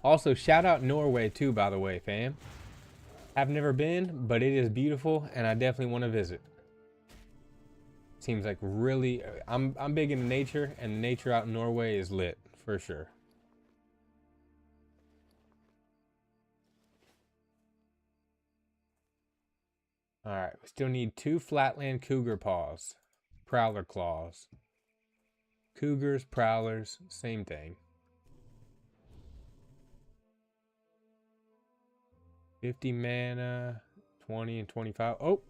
Also, shout out Norway too, by the way, fam. I've never been, but it is beautiful, and I definitely want to visit. Seems like really, I'm big into nature, and nature out in Norway is lit for sure. All right, we still need 2 flatland cougar paws, prowler claws. Cougars, prowlers, same thing. 50 mana, 20 and 25. Oh!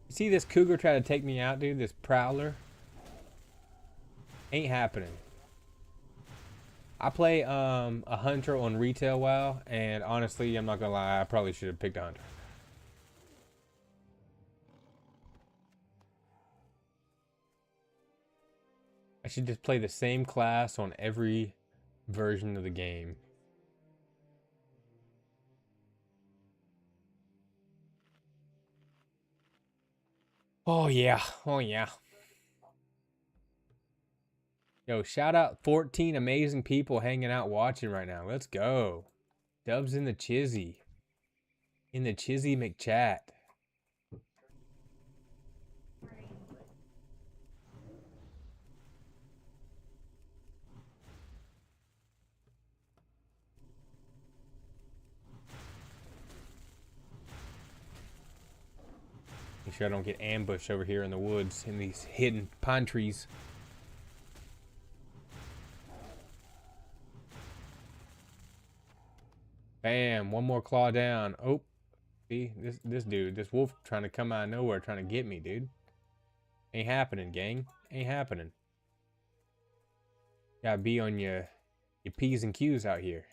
You see this cougar try to take me out, dude? This prowler? Ain't happening. I play a hunter on retail WoW, and honestly, I'm not gonna lie, I probably should have picked a hunter. I should just play the same class on every version of the game. Oh yeah, oh yeah. Yo, shout out 14 amazing people hanging out watching right now. Let's go. Dubs in the Chizzy. In the Chizzy McChat. Make sure I don't get ambushed over here in the woods in these hidden pine trees. Bam, one more claw down. Oh, see, this dude, this wolf trying to come out of nowhere trying to get me, dude. Ain't happening, gang. Ain't happening. Gotta be on your P's and Q's out here.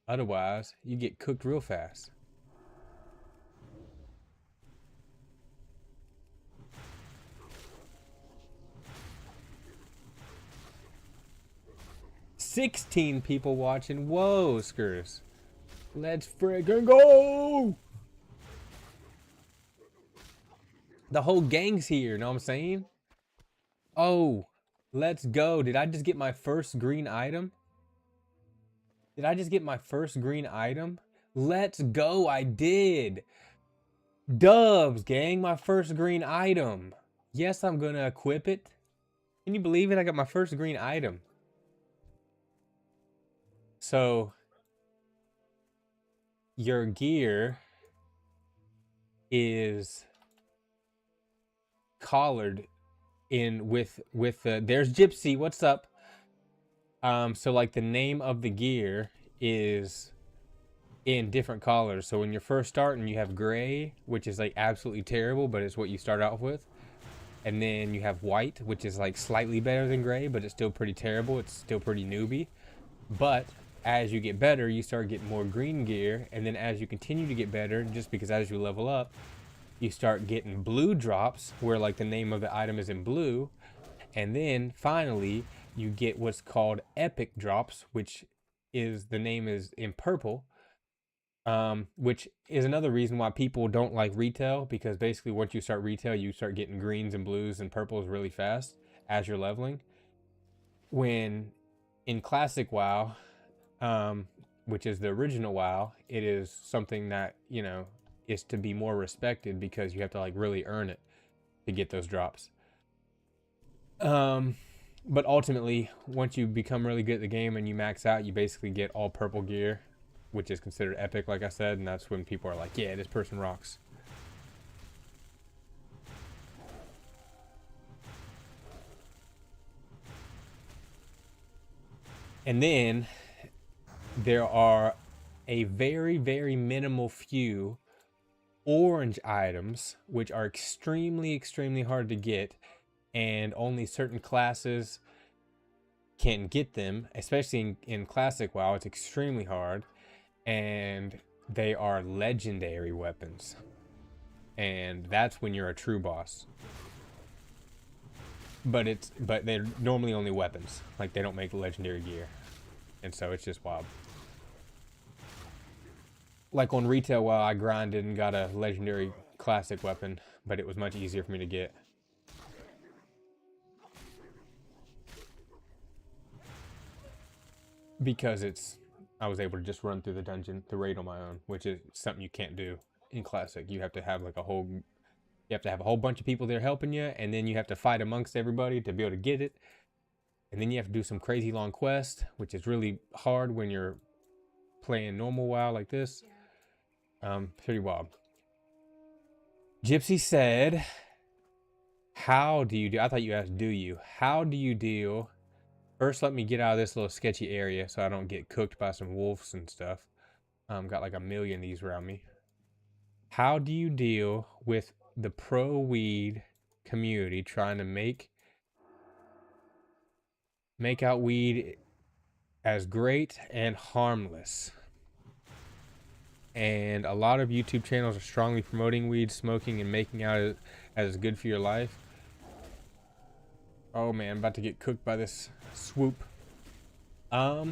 Otherwise, you get cooked real fast. $16 people watching. Whoa, Skurs. Let's friggin' go! The whole gang's here, know what I'm saying? Oh, let's go. Did I just get my first green item? Did I just get my first green item? Let's go, I did. Dubs, gang, my first green item. Yes, I'm gonna equip it. Can you believe it? I got my first green item. So, your gear is collared in with there's Gypsy, what's up? So like the name of the gear is in different collars. So when you're first starting, you have gray, which is like absolutely terrible, but it's what you start off with. And then you have white, which is like slightly better than gray, but it's still pretty terrible. It's still pretty newbie. But as you get better, you start getting more green gear. And then as you continue to get better, just because as you level up, you start getting blue drops where like the name of the item is in blue. And then finally you get what's called epic drops, which is the name is in purple. Which is another reason why people don't like retail, because basically once you start retail, you start getting greens and blues and purples really fast as you're leveling. When in classic WoW, which is the original WoW, it is something that, you know, is to be more respected because you have to like really earn it to get those drops. But ultimately, once you become really good at the game and you max out, you basically get all purple gear, which is considered epic, like I said, and that's when people are like, yeah, this person rocks. And then there are a very, very minimal few orange items, which are extremely, extremely hard to get, and only certain classes can get them, especially in Classic WoW. It's extremely hard, and they are legendary weapons. And that's when you're a true boss. But they're normally only weapons. Like, they don't make legendary gear. And so it's just wild. Like on retail WoW, I grinded and got a legendary classic weapon, but it was much easier for me to get. Because I was able to just run through the dungeon, the raid on my own, which is something you can't do in Classic. You have to have like a whole bunch of people there helping you, and then you have to fight amongst everybody to be able to get it. And then you have to do some crazy long quests, which is really hard when you're playing normal WoW like this. Pretty wild. Gypsy said, how do you do? I thought you asked, do you? How do you deal? First, let me get out of this little sketchy area so I don't get cooked by some wolves and stuff. Got like 1 million of these around me. How do you deal with the pro weed community trying to make out weed as great and harmless? And a lot of YouTube channels are strongly promoting weed smoking and making out as good for your life. Oh man, I'm about to get cooked by this swoop. I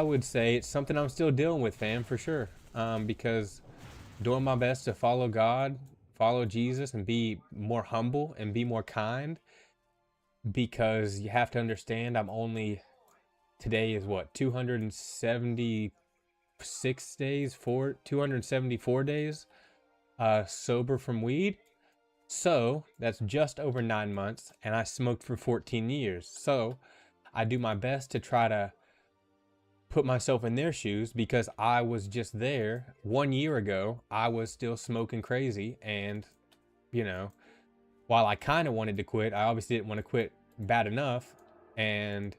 would say it's something I'm still dealing with, fam, for sure. Because doing my best to follow God, follow Jesus, and be more humble and be more kind. Because you have to understand, today is what, 276 days, 274 days sober from weed. So that's just over 9 months, and I smoked for 14 years. So I do my best to try to put myself in their shoes, because I was just there 1 year ago. I was still smoking crazy, and while I kind of wanted to quit, I obviously didn't want to quit bad enough, and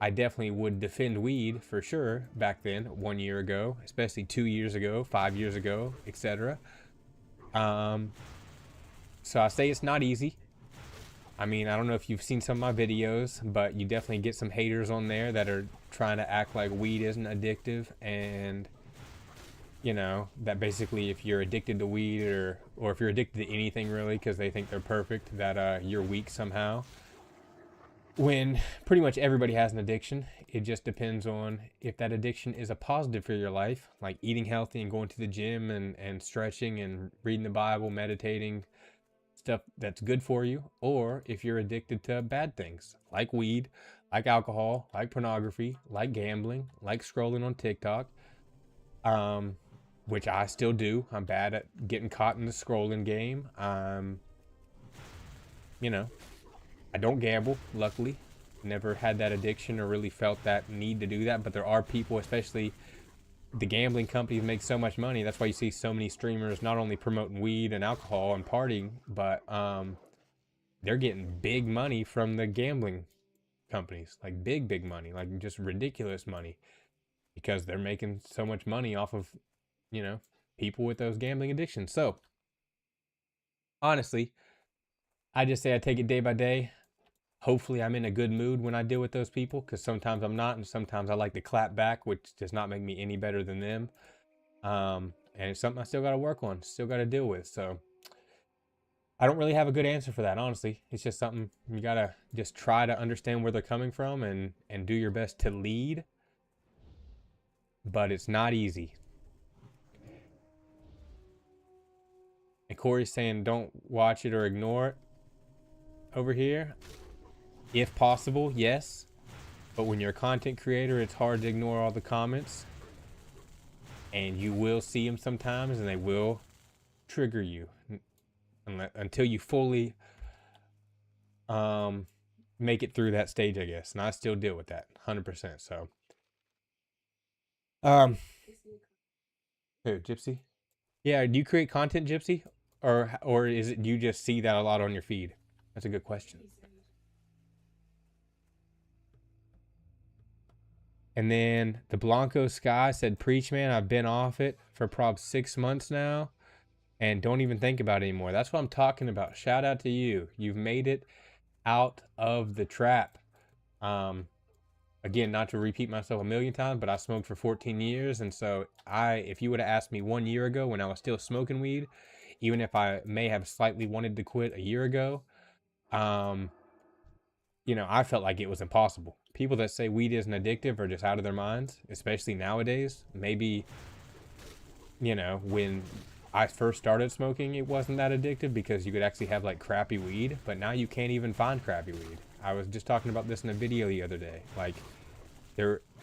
I definitely would defend weed for sure back then, 1 year ago, especially 2 years ago, 5 years ago, etc. So I say it's not easy. I mean, I don't know if you've seen some of my videos, but you definitely get some haters on there that are trying to act like weed isn't addictive, and that basically if you're addicted to weed or if you're addicted to anything really, because they think they're perfect, that you're weak somehow. When pretty much everybody has an addiction. It just depends on if that addiction is a positive for your life, like eating healthy and going to the gym and stretching and reading the Bible, meditating, stuff that's good for you, or if you're addicted to bad things like weed, like alcohol, like pornography, like gambling, like scrolling on TikTok, which I still do. I'm bad at getting caught in the scrolling game. I don't gamble, luckily. Never had that addiction or really felt that need to do that, but there are people, especially the gambling companies, make so much money. That's why you see so many streamers not only promoting weed and alcohol and partying, but they're getting big money from the gambling companies, like big money, like just ridiculous money, because they're making so much money off of people with those gambling addictions. So honestly, I just say I take it day by day. Hopefully I'm in a good mood when I deal with those people, because sometimes I'm not, and sometimes I like to clap back, which does not make me any better than them. And it's something I still got to work on, still got to deal with. So I don't really have a good answer for that, honestly. It's just something you got to just try to understand where they're coming from and do your best to lead. But it's not easy. And Corey's saying don't watch it or ignore it over here. If possible, yes. But when you're a content creator, it's hard to ignore all the comments. And you will see them sometimes, and they will trigger you until you fully make it through that stage, I guess. And I still deal with that 100%. So, who, Gypsy? Yeah, do you create content, Gypsy? Or is it you just see that a lot on your feed? That's a good question. And then the Blanco Sky said, preach, man, I've been off it for probably 6 months now and don't even think about it anymore. That's what I'm talking about. Shout out to you. You've made it out of the trap. Again, not to repeat myself a million times, but I smoked for 14 years. And so if you would have asked me 1 year ago when I was still smoking weed, even if I may have slightly wanted to quit a year ago, you know, I felt like it was impossible. People that say weed isn't addictive are just out of their minds, especially nowadays. Maybe, you know, when I first started smoking, it wasn't that addictive because you could actually have like crappy weed, but now you can't even find crappy weed. I was just talking about this in a video the other day. Like,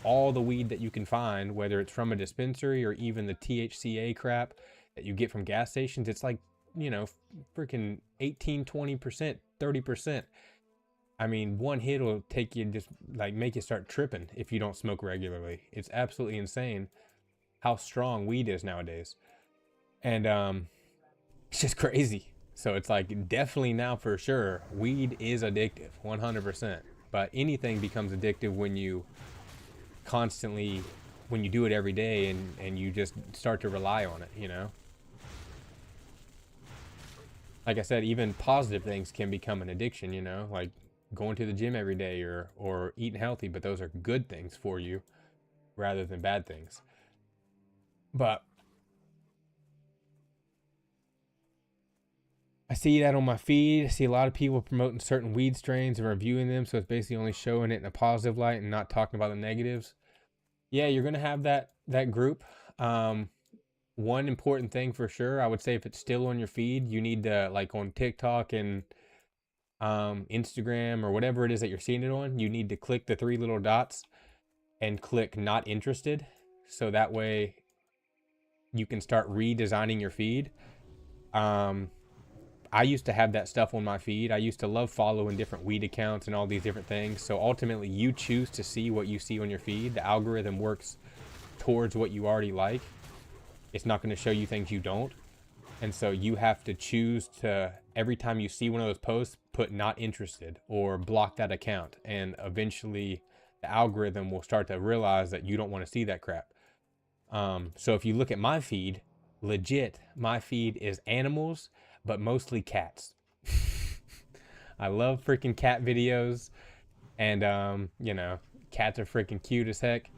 all the weed that you can find, whether it's from a dispensary or even the THCA crap that you get from gas stations, it's like, you know, freaking 18, 20%, 30%. I mean, one hit will take you, just like make you start tripping if you don't smoke regularly. It's absolutely insane how strong weed is nowadays. And it's just crazy. So it's like, definitely now for sure, weed is addictive, 100%. But anything becomes addictive when you constantly, when you do it every day and you just start to rely on it, you know? Like I said, even positive things can become an addiction, you know? Like going to the gym every day or eating healthy, but those are good things for you rather than bad things. But I see that on my feed. I see a lot of people promoting certain weed strains and reviewing them, so it's basically only showing it in a positive light and not talking about the negatives. Yeah, you're gonna have that group. One important thing for sure, I would say, if it's still on your feed, you need to, like on TikTok and Instagram or whatever it is that you're seeing it on, you need to click the 3 little dots and click not interested, so that way you can start redesigning your feed. I used to have that stuff on my feed. I used to love following different weed accounts and all these different things. So ultimately, you choose to see what you see on your feed. The algorithm works towards what you already like. It's not going to show you things you don't. And so you have to choose to, every time you see one of those posts, put not interested or block that account. And eventually the algorithm will start to realize that you don't want to see that crap. So if you look at my feed, legit, my feed is animals, but mostly cats. I love freaking cat videos, and you know, cats are freaking cute as heck.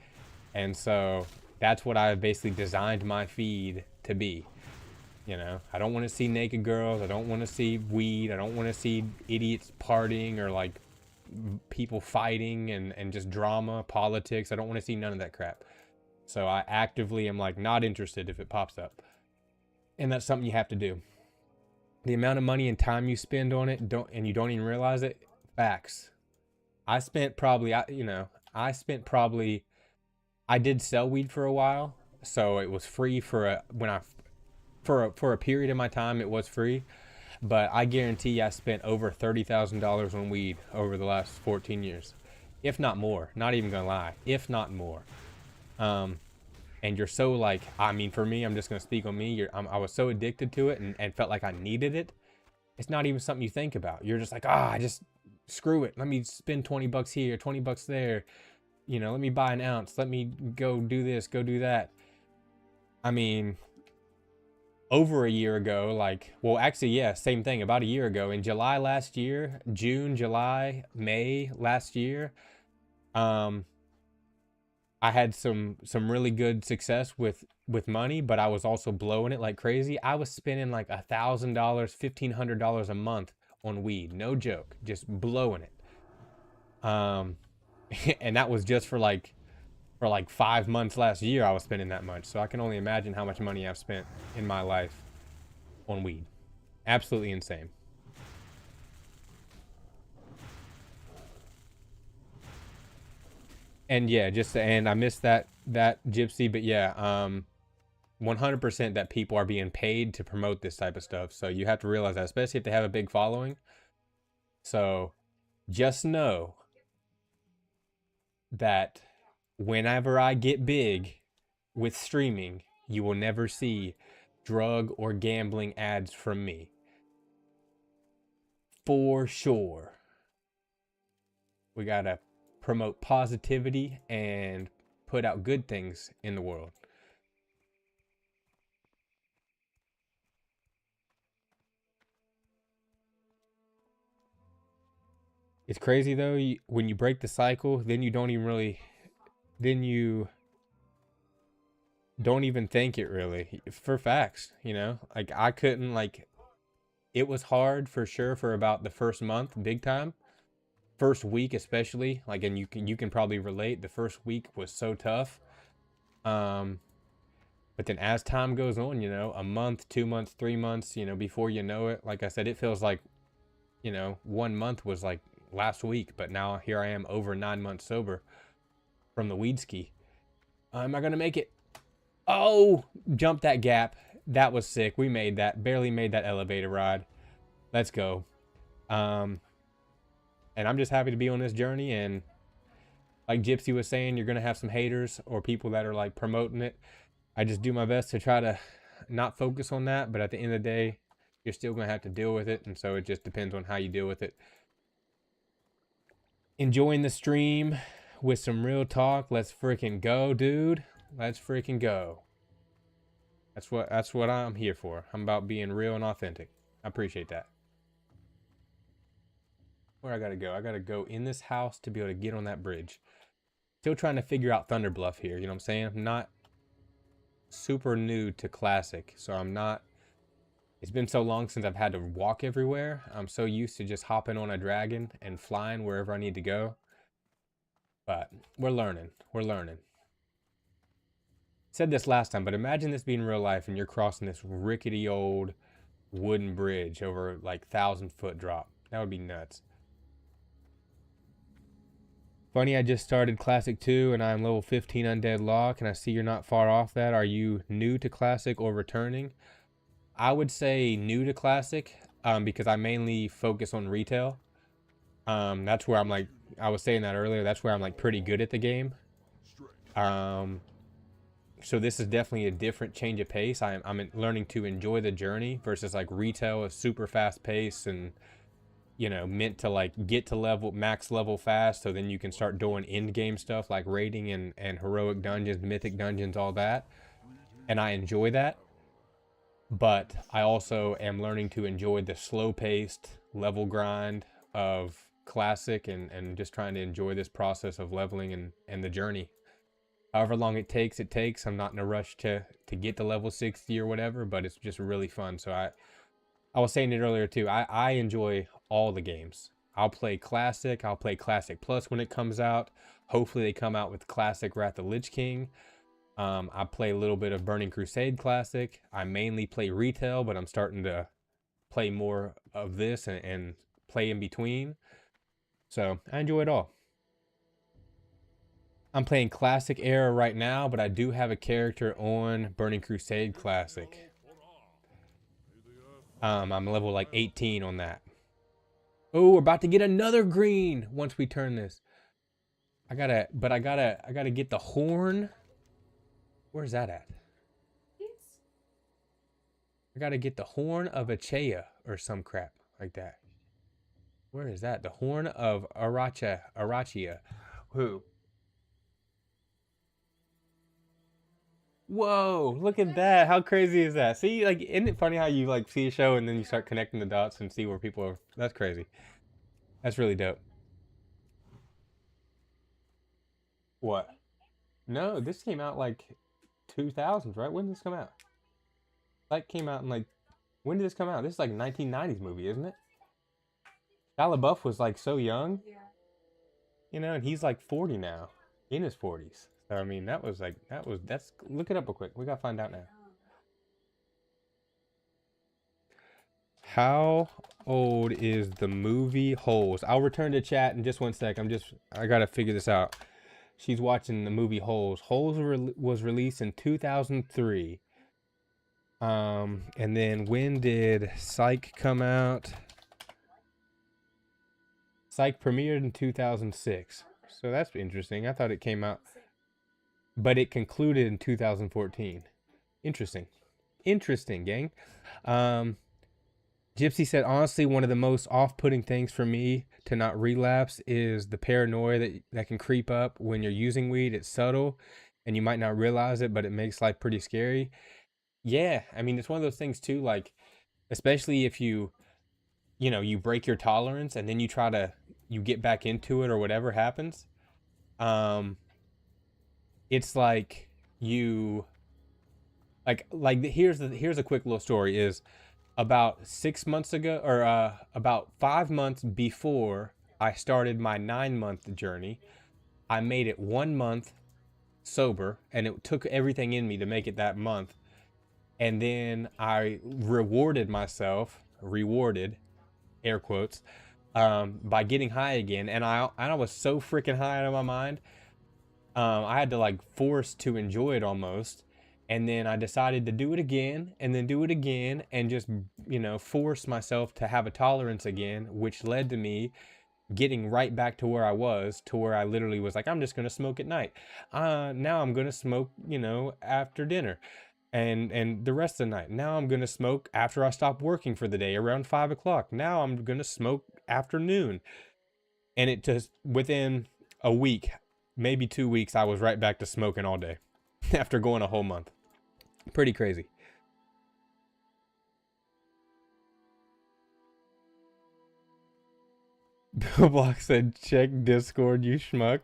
And so that's what I've basically designed my feed to be. You know, I don't want to see naked girls. I don't want to see weed. I don't want to see idiots partying or like people fighting and just drama, politics. I don't want to see none of that crap. So I actively am like not interested if it pops up. And that's something you have to do. The amount of money and time you spend on it, and you don't even realize it, facts. I spent probably, I did sell weed for a while, so it was free for a period of my time, it was free. But I guarantee I spent over $30,000 on weed over the last 14 years, if not more. Not even gonna lie, if not more. And you're so like, I mean, for me, I'm just gonna speak on me. I was so addicted to it and felt like I needed it. It's not even something you think about. You're just like, I just screw it. Let me spend 20 bucks here, 20 bucks there. You know, let me buy an ounce. Let me go do this, go do that. I mean, over a year ago, like, well, actually, yeah, same thing. About a year ago, in July last year, June, July, May last year, I had some really good success with money, but I was also blowing it like crazy. I was spending like $1,000, $1,500 a month on weed, no joke, just blowing it. And that was just for like 5 months last year. I was spending that much, so I can only imagine how much money I've spent in my life on weed. Absolutely insane. And yeah, and I missed that gypsy, but yeah, 100% that people are being paid to promote this type of stuff. So you have to realize that, especially if they have a big following. So just know that whenever I get big with streaming, you will never see drug or gambling ads from me. For sure. We gotta promote positivity and put out good things in the world. It's crazy though, when you break the cycle, then you don't even really, then you don't even think it really, for facts, you know? Like I couldn't, like, it was hard for sure for about the first month, big time. First week especially, like, and you can probably relate, the first week was so tough. But then as time goes on, you know, a month, 2 months, 3 months, you know, before you know it, like I said, it feels like, you know, 1 month was like last week, but now here I am over 9 months sober from the weed ski. Am I gonna make it? Oh, jump that gap. That was sick. We made that. Barely made that elevator ride. Let's go. And I'm just happy to be on this journey. And like Gypsy was saying, you're gonna have some haters or people that are like promoting it. I just do my best to try to not focus on that, but at the end of the day, you're still gonna have to deal with it, and so it just depends on how you deal with it. Enjoying the stream with some real talk. Let's freaking go, dude. Let's freaking go. That's what I'm here for. I'm about being real and authentic. I appreciate that. Where I gotta go? I gotta go in this house to be able to get on that bridge. Still trying to figure out Thunder Bluff here, you know what I'm saying? I'm not super new to Classic, so I'm not, it's been so long since I've had to walk everywhere. I'm so used to just hopping on a dragon and flying wherever I need to go. But we're learning. We're learning. Said this last time, but imagine this being real life and you're crossing this rickety old wooden bridge over like 1,000-foot drop. That would be nuts. Funny, I just started Classic 2 and I'm level 15 Undead Lock, and I see you're not far off that. Are you new to Classic or returning? I would say new to Classic, because I mainly focus on retail. That's where I'm like, I was saying that earlier, that's where I'm like pretty good at the game. So this is definitely a different change of pace. I'm learning to enjoy the journey versus like retail is super fast pace and, you know, meant to like get to max level fast, so then you can start doing end game stuff like raiding and heroic dungeons, mythic dungeons, all that. And I enjoy that. But I also am learning to enjoy the slow paced level grind of Classic and just trying to enjoy this process of leveling and the journey. However long it takes, it takes. I'm not in a rush to get to level 60 or whatever, but it's just really fun. So I was saying it earlier too. I enjoy all the games. I'll play Classic. I'll play Classic Plus when it comes out. Hopefully they come out with Classic Wrath of the Lich King. I play a little bit of Burning Crusade Classic. I mainly play retail, but I'm starting to play more of this and play in between. So I enjoy it all. I'm playing Classic Era right now, but I do have a character on Burning Crusade Classic. I'm level like 18 on that. Oh, we're about to get another green once we turn this. I gotta get the horn. Where's that at? I gotta get the horn of Achea or some crap like that. Where is that? The horn of Arachia. Who? Whoa, look at that. How crazy is that? See, like, isn't it funny how you like see a show and then you start connecting the dots and see where people are? That's crazy. That's really dope. What? No, this came out like 2000s, right? When did this come out? Like came out in like, when did this come out? This is like a 1990s movie, isn't it? Shia LaBeouf was like so young. Yeah. You know, and he's like 40 now, in his 40s. So I mean, that's look it up real quick. We gotta find out now. How old is the movie Holes? I'll return to chat in just 1 sec. I gotta figure this out. She's watching the movie Holes. Holes was released in 2003. And then when did Psych come out? Psych premiered in 2006. So that's interesting. I thought it came out, but it concluded in 2014. Interesting. Interesting, gang. Gypsy said, honestly, one of the most off-putting things for me to not relapse is the paranoia that can creep up when you're using weed. It's subtle and you might not realize it, but it makes life pretty scary. Yeah, I mean, it's one of those things too, like, especially if you break your tolerance and then you get back into it or whatever happens. Um, it's like you, here's a quick little story is about 6 months ago, or about 5 months before I started my 9 month journey, I made it 1 month sober, and it took everything in me to make it that month. And then I rewarded, air quotes, by getting high again. And I was so freaking high out of my mind. I had to like force to enjoy it almost. And then I decided to do it again and then do it again and just, force myself to have a tolerance again, which led to me getting right back to where I was, to where I literally was like, I'm just going to smoke at night. Now I'm going to smoke, after dinner and the rest of the night. Now I'm going to smoke after I stop working for the day around 5 o'clock. Now I'm going to smoke afternoon. And it just, within a week, maybe 2 weeks, I was right back to smoking all day after going a whole month. Pretty crazy. Bill Block said, check Discord, you schmuck.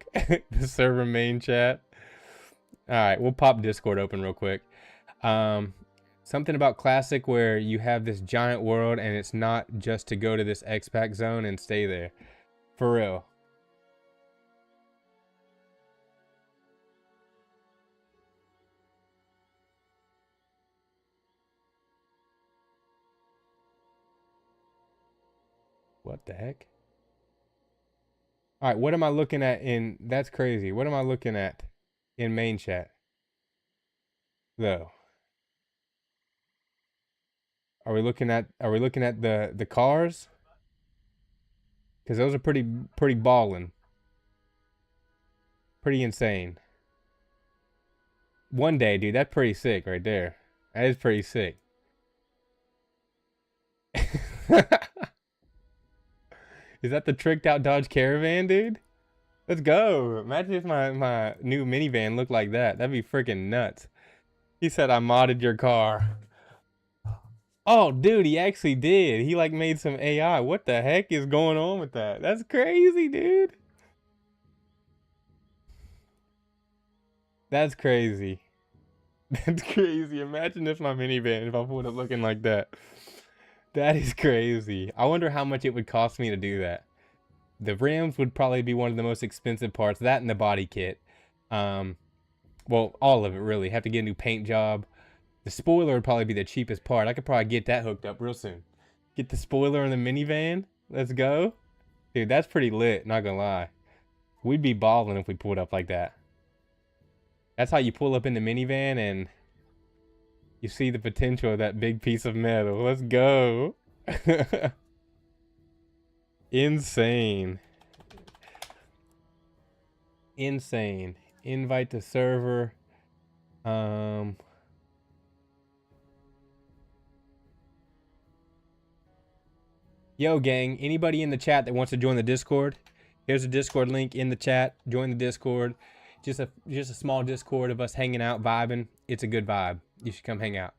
The server main chat. All right, we'll pop Discord open real quick. Something about Classic where you have this giant world and it's not just to go to this expat zone and stay there. For real. What the heck? All right, what am I looking at in... That's crazy. What am I looking at in main chat? Though. Are we looking at the cars? Because those are pretty ballin'. Pretty insane. One day, dude, that's pretty sick right there. That is pretty sick. Is that the tricked out Dodge Caravan, dude? Let's go. Imagine if my new minivan looked like that. That'd be freaking nuts. He said I modded your car. Oh, dude, he actually did. He like made some AI. What the heck is going on with that? That's crazy, dude. That's crazy. That's crazy. Imagine if my minivan, if I put it looking like that. That is crazy. I wonder how much it would cost me to do that. The rims would probably be one of the most expensive parts. That and the body kit. Well, all of it really. Have to get a new paint job. The spoiler would probably be the cheapest part. I could probably get that hooked up real soon. Get the spoiler in the minivan. Let's go. Dude, that's pretty lit, not gonna lie. We'd be balling if we pulled up like that. That's how you pull up in the minivan and you see the potential of that big piece of metal. Let's go. Insane. Insane. Invite to server. Yo, gang, anybody in the chat that wants to join the Discord, here's a Discord link in the chat. Join the Discord. Just a small Discord of us hanging out, vibing. It's a good vibe. You should come hang out.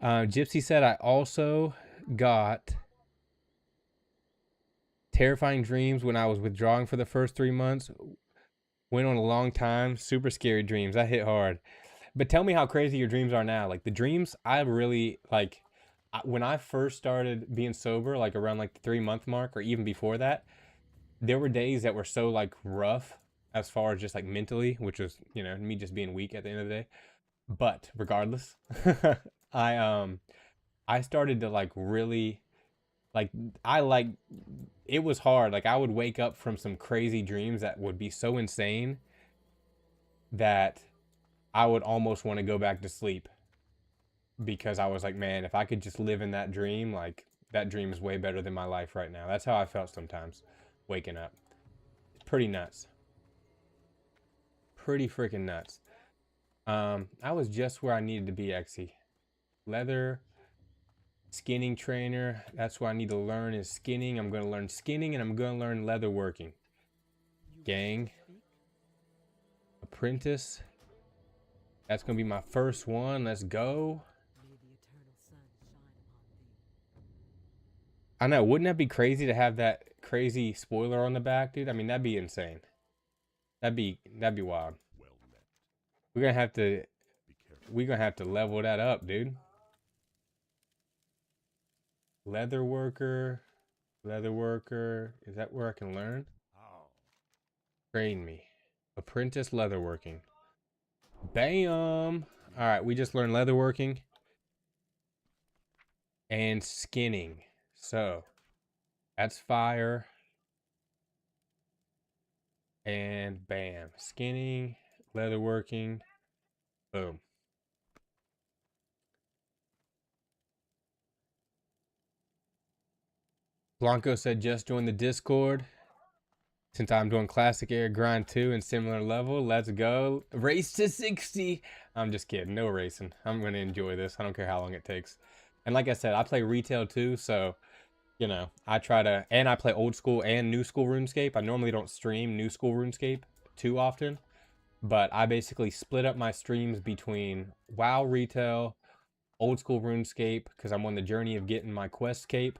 Gypsy said, I also got terrifying dreams when I was withdrawing for the first 3 months. Went on a long time. Super scary dreams. That hit hard. But tell me how crazy your dreams are now. Like the dreams, I really like... When I first started being sober, like around like the 3 month mark or even before that, there were days that were so like rough as far as just like mentally, which was, me just being weak at the end of the day. But regardless, I started to like really it was hard. Like I would wake up from some crazy dreams that would be so insane that I would almost want to go back to sleep. Because I was like, man, if I could just live in that dream, like that dream is way better than my life right now. That's how I felt sometimes waking up. It's pretty nuts. Pretty freaking nuts. I was just where I needed to be, Exy. Leather Skinning trainer. That's what I need to learn is skinning. I'm going to learn skinning and I'm going to learn leather working. Gang. Apprentice. That's going to be my first one. Let's go. I know. Wouldn't that be crazy to have that crazy spoiler on the back, dude? I mean, that'd be insane. That'd be wild. We're going to have to level that up, dude. Leather worker. Is that where I can learn? Train me. Apprentice leatherworking. Bam! Alright, we just learned leatherworking. And skinning. So, that's fire. And bam. Skinning, leatherworking. Boom. Blanco said just join the Discord. Since I'm doing classic air grind 2 and similar level, let's go. Race to 60. I'm just kidding. No racing. I'm going to enjoy this. I don't care how long it takes. And like I said, I play retail too. So, you know, I try to, and I play old school and new school RuneScape. I normally don't stream new school RuneScape too often. But I basically split up my streams between WoW retail, old school RuneScape, because I'm on the journey of getting my quest cape,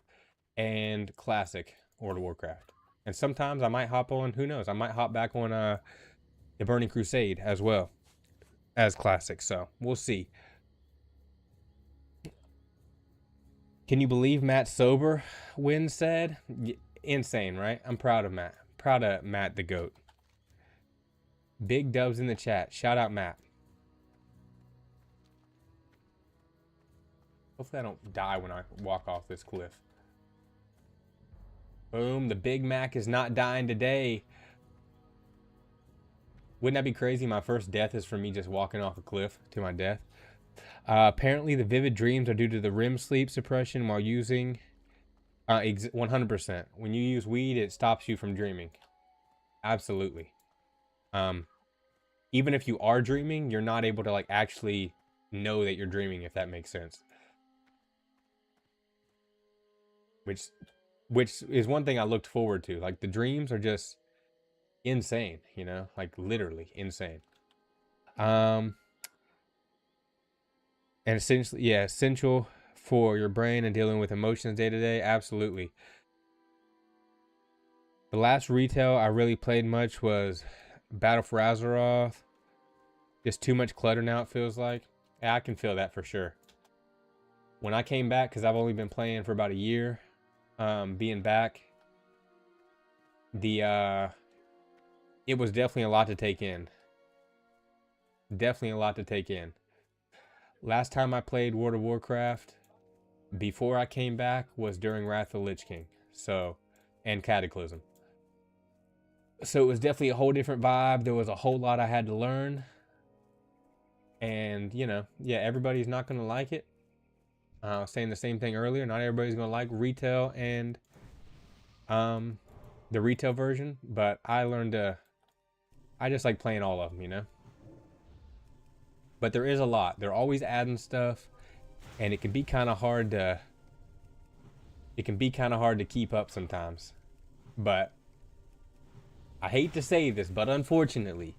and classic World of Warcraft. And sometimes I might hop on, who knows, I might hop back on the Burning Crusade as well as classic. So we'll see. Can you believe Matt sober? Win said. Insane, right? I'm proud of Matt. Proud of Matt the GOAT. Big dubs in the chat. Shout out Matt. Hopefully I don't die when I walk off this cliff. Boom, the Big Mac is not dying today. Wouldn't that be crazy? My first death is from me just walking off a cliff to my death. Apparently the vivid dreams are due to the REM sleep suppression while using 100%. When you use weed, it stops you from dreaming. Absolutely. Even if you are dreaming, you're not able to like actually know that you're dreaming, if that makes sense. Which is one thing I looked forward to. Like the dreams are just insane, you know, like literally insane. And essentially, yeah, essential for your brain and dealing with emotions day to day. Absolutely. The last retail I really played much was Battle for Azeroth. Just too much clutter now, it feels like. Yeah, I can feel that for sure. When I came back, because I've only been playing for about a year, being back, it was definitely a lot to take in. Definitely a lot to take in. Last time I played World of Warcraft before I came back was during Wrath of the Lich King. So, and Cataclysm. So it was definitely a whole different vibe. There was a whole lot I had to learn. And, you know, yeah, everybody's not going to like it. I was saying the same thing earlier. Not everybody's going to like retail and the retail version. But I just like playing all of them, you know. But there is a lot. They're always adding stuff. And it can be kind of hard to... keep up sometimes. But I hate to say this, but unfortunately,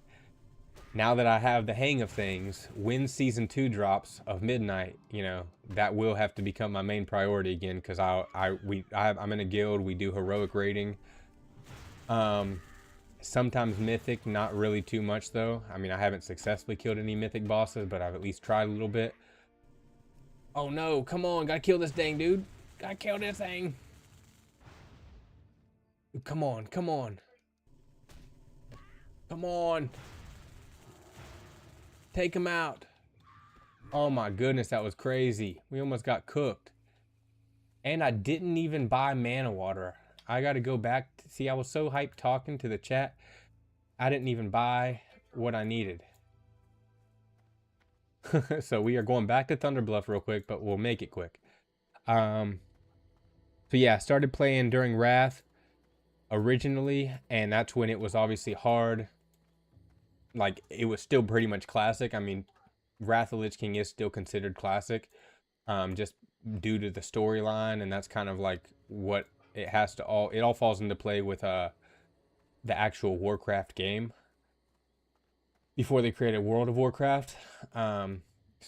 now that I have the hang of things, when season 2 drops of Midnight, you know, that will have to become my main priority again, because I'm in a guild. We do heroic raiding. Sometimes mythic, not really too much though. I mean, I haven't successfully killed any mythic bosses, but I've at least tried a little bit. Oh no, come on, gotta kill this dang dude. Gotta kill this thing. Come on, come on. Come on. Take him out. Oh my goodness, that was crazy. We almost got cooked. And I didn't even buy mana water. I gotta go back to see. I was so hyped talking to the chat. I didn't even buy what I needed. So we are going back to Thunderbluff real quick, but we'll make it quick. So yeah, I started playing during Wrath originally, and that's when it was obviously hard. Like, it was still pretty much classic. I mean, Wrath of Lich King is still considered classic. Just due to the storyline, and that's kind of like what it has to all. It all falls into play with the actual Warcraft game before they created World of Warcraft. So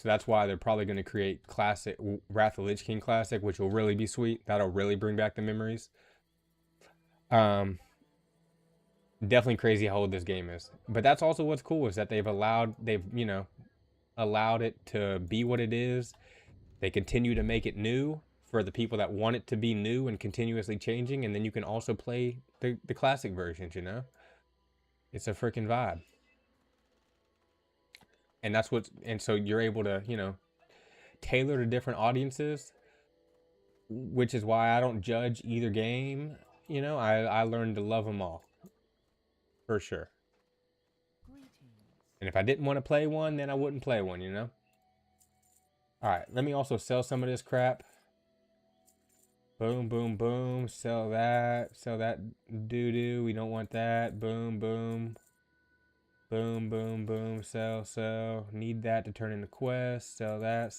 that's why they're probably going to create classic Wrath of Lich King Classic, which will really be sweet. That'll really bring back the memories. Definitely crazy how old this game is, but that's also what's cool is that they've allowed it to be what it is. They continue to make it new for the people that want it to be new and continuously changing, and then you can also play the classic versions. It's a freaking vibe. And that's and so you're able to, tailor to different audiences, which is why I don't judge either game. I learned to love them all, for sure. And if I didn't want to play one, then I wouldn't play one, All right, let me also sell some of this crap. Boom, boom, boom. Sell that doo-doo. We don't want that. Boom, boom. Boom, boom, boom. Sell. Need that to turn into quests. Sell that.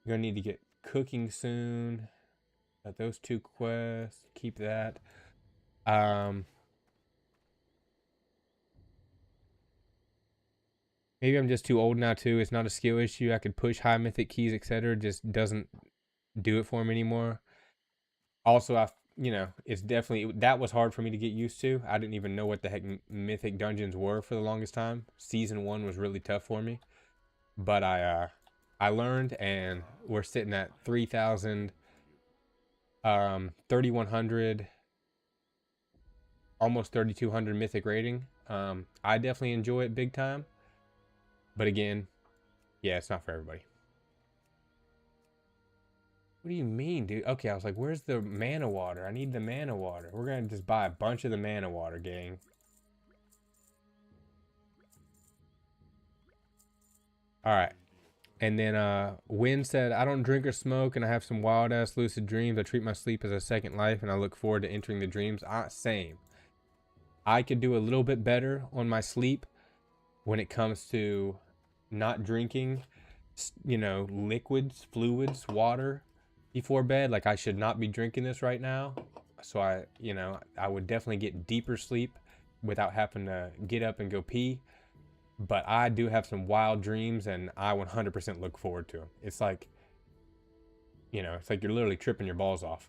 You're gonna need to get cooking soon. Got those 2 quests. Keep that. Maybe I'm just too old now too. It's not a skill issue. I could push high mythic keys, etc. Just doesn't do it for me anymore. Also, it's definitely, that was hard for me to get used to. I didn't even know what the heck mythic dungeons were for the longest time. Season 1 was really tough for me, but I learned, and we're sitting at 3,000, 3,100, almost 3,200 mythic rating. I definitely enjoy it big time, but again, yeah, it's not for everybody. What do you mean, dude? Okay, I was like, where's the mana water? I need the mana water. We're gonna just buy a bunch of the mana water, gang. Alright. And then Win said, I don't drink or smoke, and I have some wild-ass lucid dreams. I treat my sleep as a second life, and I look forward to entering the dreams. Same. I could do a little bit better on my sleep when it comes to not drinking, liquids, fluids, water before bed. Like, I should not be drinking this right now. So I would definitely get deeper sleep without having to get up and go pee. But I do have some wild dreams, and I 100% look forward to them. It's like, it's like you're literally tripping your balls off,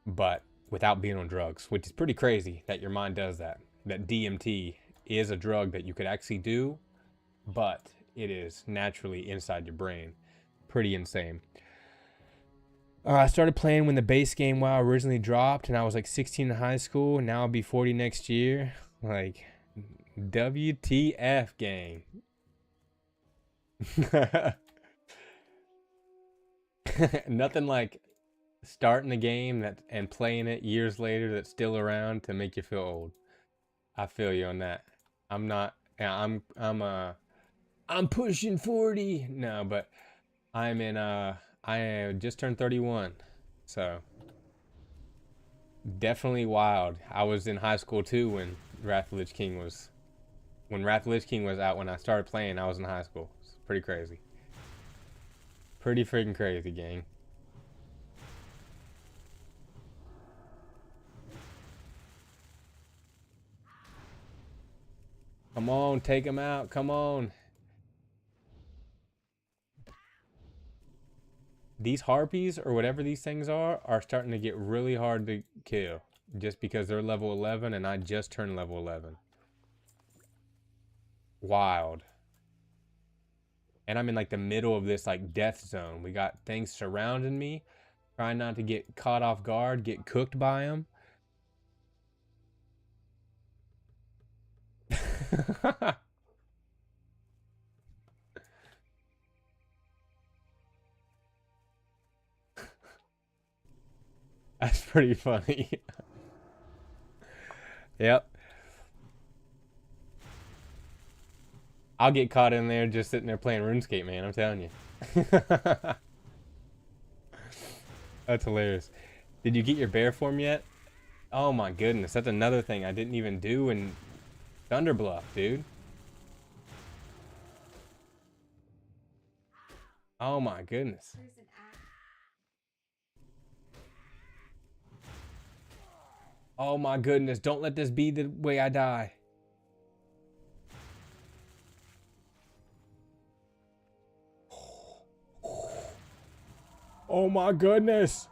but without being on drugs, which is pretty crazy that your mind does that. That DMT is a drug that you could actually do, but it is naturally inside your brain. Pretty insane. I started playing when the base game WoW originally dropped, and I was like 16 in high school. Now I'll be 40 next year. Like, WTF, gang. Nothing like starting the game and playing it years later that's still around to make you feel old. I feel you on that. I'm pushing 40. No, but I just turned 31. So definitely wild. I was in high school too when Wrath of Lich King was out. When I started playing, I was in high school. It's pretty crazy. Pretty freaking crazy, gang. Come on, take him out. Come on. These harpies, or whatever these things are starting to get really hard to kill. Just because they're level 11 and I just turned level 11. Wild. And I'm in like the middle of this like death zone. We got things surrounding me. Trying not to get caught off guard, get cooked by them. That's pretty funny. Yep. I'll get caught in there just sitting there playing RuneScape, man. I'm telling you. That's hilarious. Did you get your bear form yet? Oh my goodness. That's another thing I didn't even do in Thunderbluff, dude. Oh my goodness. There's an axe. Oh my goodness. Don't let this be the way I die. Oh my goodness.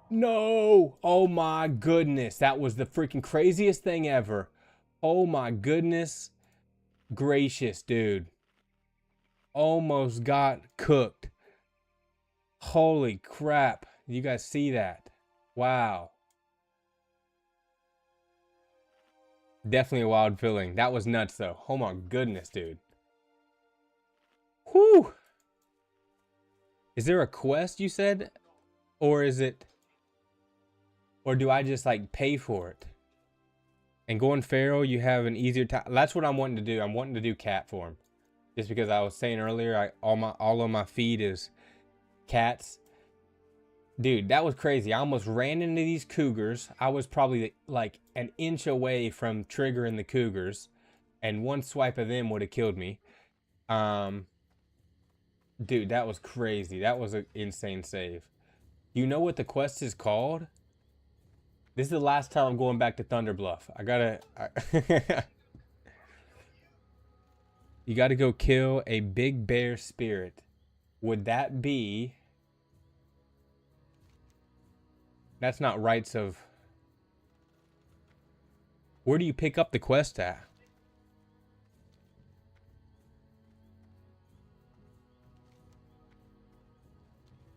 No. Oh my goodness. That was the freaking craziest thing ever. Oh my goodness gracious, dude. Almost got cooked. Holy crap. You guys see that? Wow. Definitely a wild feeling. That was nuts though. Oh my goodness, dude. Whew. Is there a quest you said? Or is it... Or do I just like pay for it? And going feral, you have an easier time. That's what I'm wanting to do. I'm wanting to do cat form. Just because I was saying earlier, all of my feed is cats. Dude, that was crazy. I almost ran into these cougars. I was probably like an inch away from triggering the cougars. And one swipe of them would have killed me. Dude, that was crazy. That was an insane save. You know what the quest is called? This is the last time I'm going back to Thunder Bluff. You gotta go kill a big bear spirit. Would that be... That's not Rites of... Where do you pick up the quest at?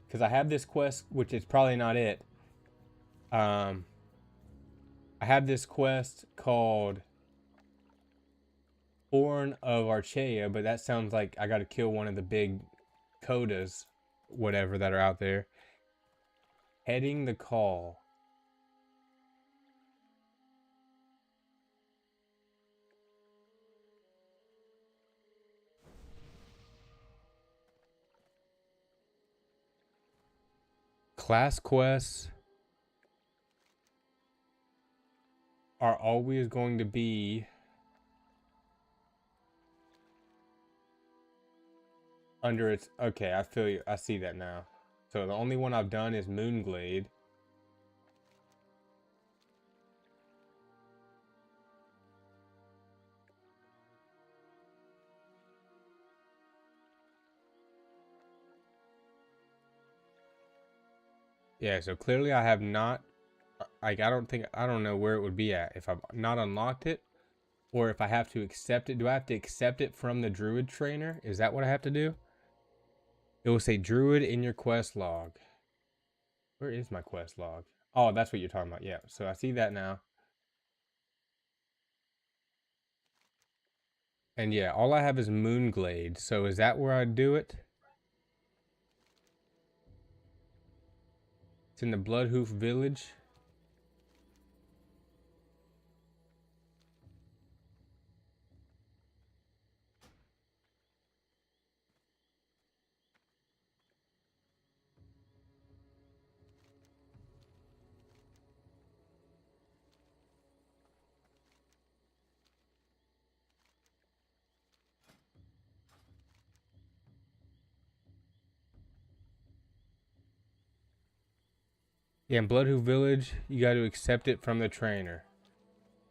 Because I have this quest, which is probably not it. I have this quest called Horn of Archaea, but that sounds like I gotta kill one of the big codas, whatever, that are out there. Heading the Call. Class quests are always going to be under its... Okay, I feel you. I see that now. So the only one I've done is Moonglade. Yeah, so clearly I have not... Like, I don't know where it would be at. If I've not unlocked it, or if I have to accept it. Do I have to accept it from the Druid trainer? Is that what I have to do? It will say Druid in your quest log. Where is my quest log? Oh, that's what you're talking about. Yeah, so I see that now. And yeah, all I have is Moonglade. So is that where I do it? It's in the Bloodhoof Village. Yeah, in Bloodhoof Village, you got to accept it from the trainer.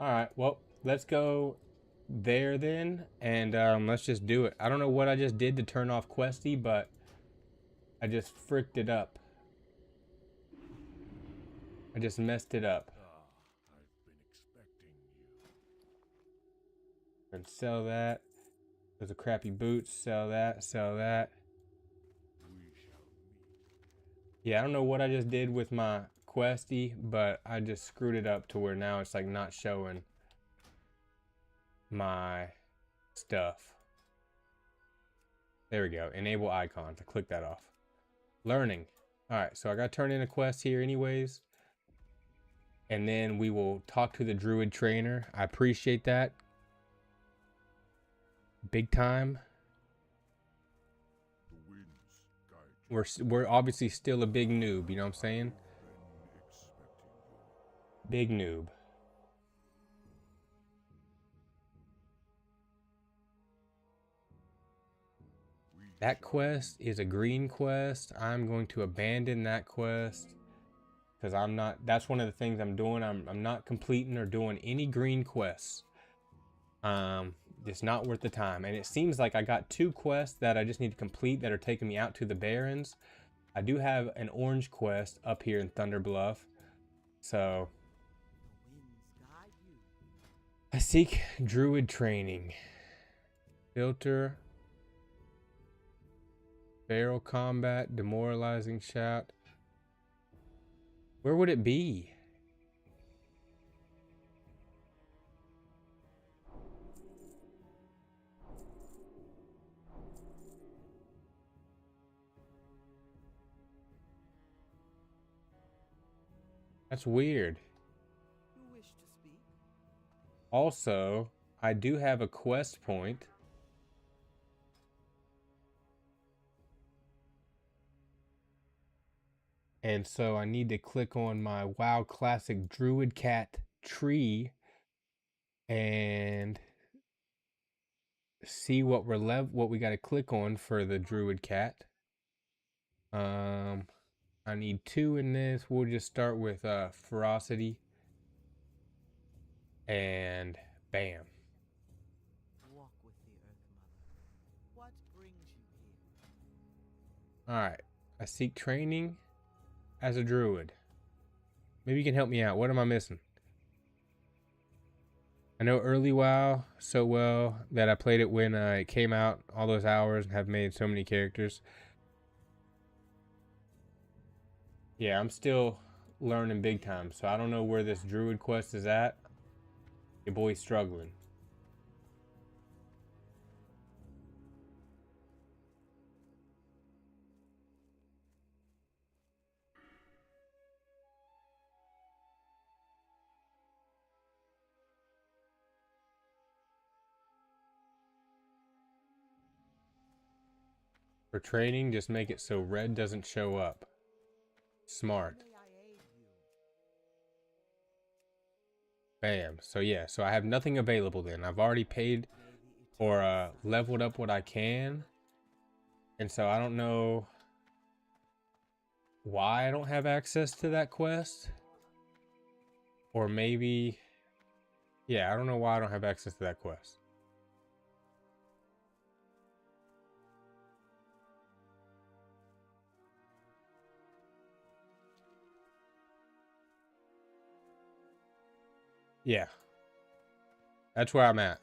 Alright, well, let's go there then, and let's just do it. I don't know what I just did to turn off Questy, but I just fricked it up. I just messed it up. I've been expecting you. And sell that. Those are crappy boots. Sell that. Sell that. We shall meet. Yeah, I don't know what I just did with my Questy, but I just screwed it up to where now it's like not showing my stuff. There we go. Enable icons. I click that off. Learning. Alright, so I got to turn in a quest here anyways. And then we will talk to the Druid trainer. I appreciate that. Big time. The winds guide you. We're obviously still a big noob, you know what I'm saying? Been expecting you. Big noob. We That quest is a green quest. I'm going to abandon that quest because I'm not. That's one of the things I'm doing. I'm not completing or doing any green quests. It's not worth the time. And it seems like I got 2 quests that I just need to complete that are taking me out to the Barrens. I do have an orange quest up here in Thunder Bluff. So I seek druid training. Filter. Feral combat, demoralizing shout. Where would it be? That's weird. You wish to speak? Also, I do have a quest point. And so I need to click on my WoW Classic Druid Cat tree and see what what we got to click on for the Druid Cat. I need 2 in this. We'll just start with ferocity. And bam. Walk with the Earth Mother. What brings you here? All right. I seek training as a druid. Maybe you can help me out. What am I missing? I know early WoW so well that I played it when it came out all those hours and have made so many characters. Yeah, I'm still learning big time, so I don't know where this druid quest is at. Your boy's struggling. For training, just make it so red doesn't show up. Smart. May I aid you? Bam. So yeah, so I have nothing available then. I've already paid or leveled up what I can. And so I don't know why I don't have access to that quest. Or maybe, yeah, I don't know why I don't have access to that quest. Yeah. That's where I'm at.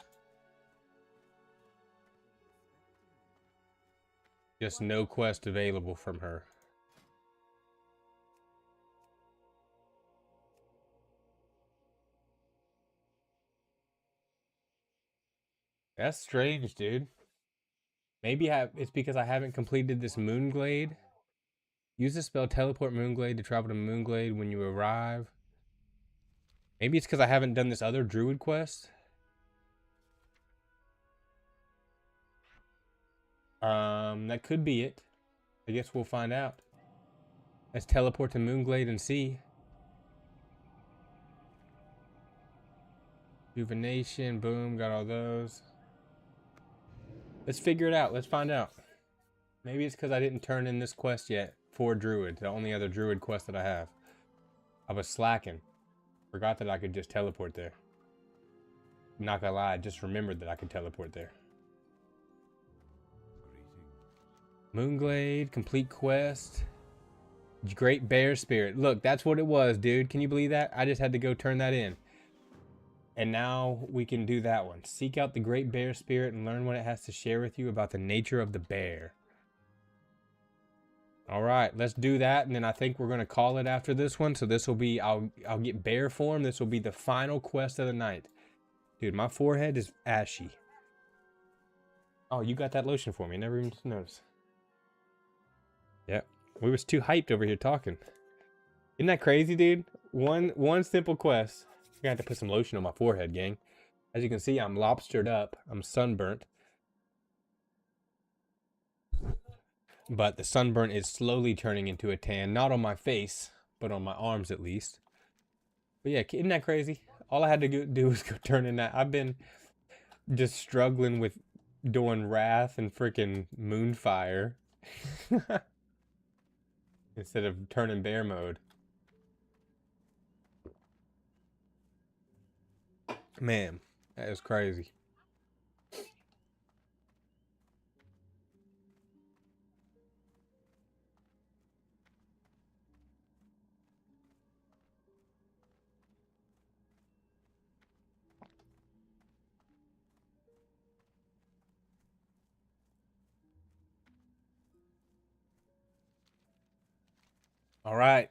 Just no quest available from her. That's strange, dude. Maybe it's because I haven't completed this Moonglade. Use the spell Teleport Moonglade to travel to Moonglade when you arrive. Maybe it's because I haven't done this other Druid quest. That could be it. I guess we'll find out. Let's teleport to Moonglade and see. Juvenation, boom, got all those. Let's figure it out. Let's find out. Maybe it's because I didn't turn in this quest yet for Druid, the only other Druid quest that I have. I was slacking. Forgot that I could just teleport there. Not gonna lie, I just remembered that I could teleport there. Moonglade, complete quest. Great Bear Spirit. Look, that's what it was, dude. Can you believe that? I just had to go turn that in. And now we can do that one. Seek out the Great Bear Spirit and learn what it has to share with you about the nature of the bear. All right, let's do that. And then I think we're going to call it after this one. So this will be, I'll get bear form. This will be the final quest of the night. Dude, my forehead is ashy. Oh, you got that lotion for me. I never even noticed. Yep. We was too hyped over here talking. Isn't that crazy, dude? One simple quest. I'm gonna have to put some lotion on my forehead, gang. As you can see, I'm lobstered up. I'm sunburnt. But the sunburn is slowly turning into a tan. Not on my face, but on my arms at least. But yeah, isn't that crazy? All I had to do was go turn in that. I've been just struggling with doing Wrath and freaking Moonfire instead of turning bear mode. Man, that is crazy. All right,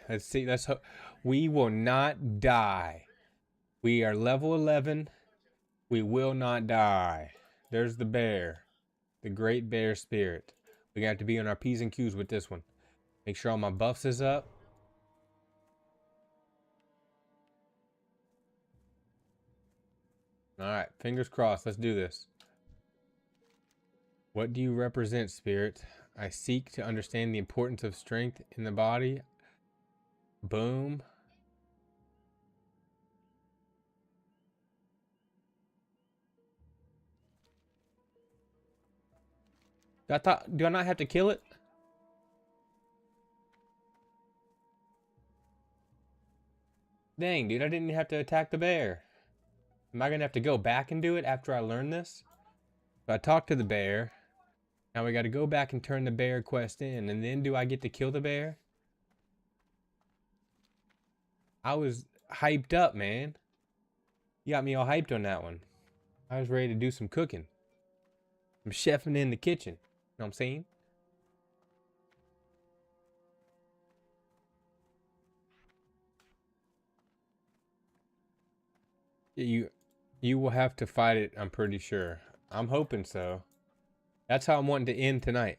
let's see. Let's hope we will not die. We are level 11. We will not die. There's the bear, the great bear spirit. We got to be on our P's and Q's with this one. Make sure all my buffs is up. All right, fingers crossed. Let's do this. What do you represent, spirit? I seek to understand the importance of strength in the body. Boom. Do I not have to kill it? Dang, dude, I didn't have to attack the bear. Am I going to have to go back and do it after I learn this? So I talked to the bear. Now we got to go back and turn the bear quest in. And then do I get to kill the bear? I was hyped up, man. You got me all hyped on that one. I was ready to do some cooking. I'm chefing in the kitchen. You know what I'm saying? You will have to fight it, I'm pretty sure. I'm hoping so. That's how I'm wanting to end tonight.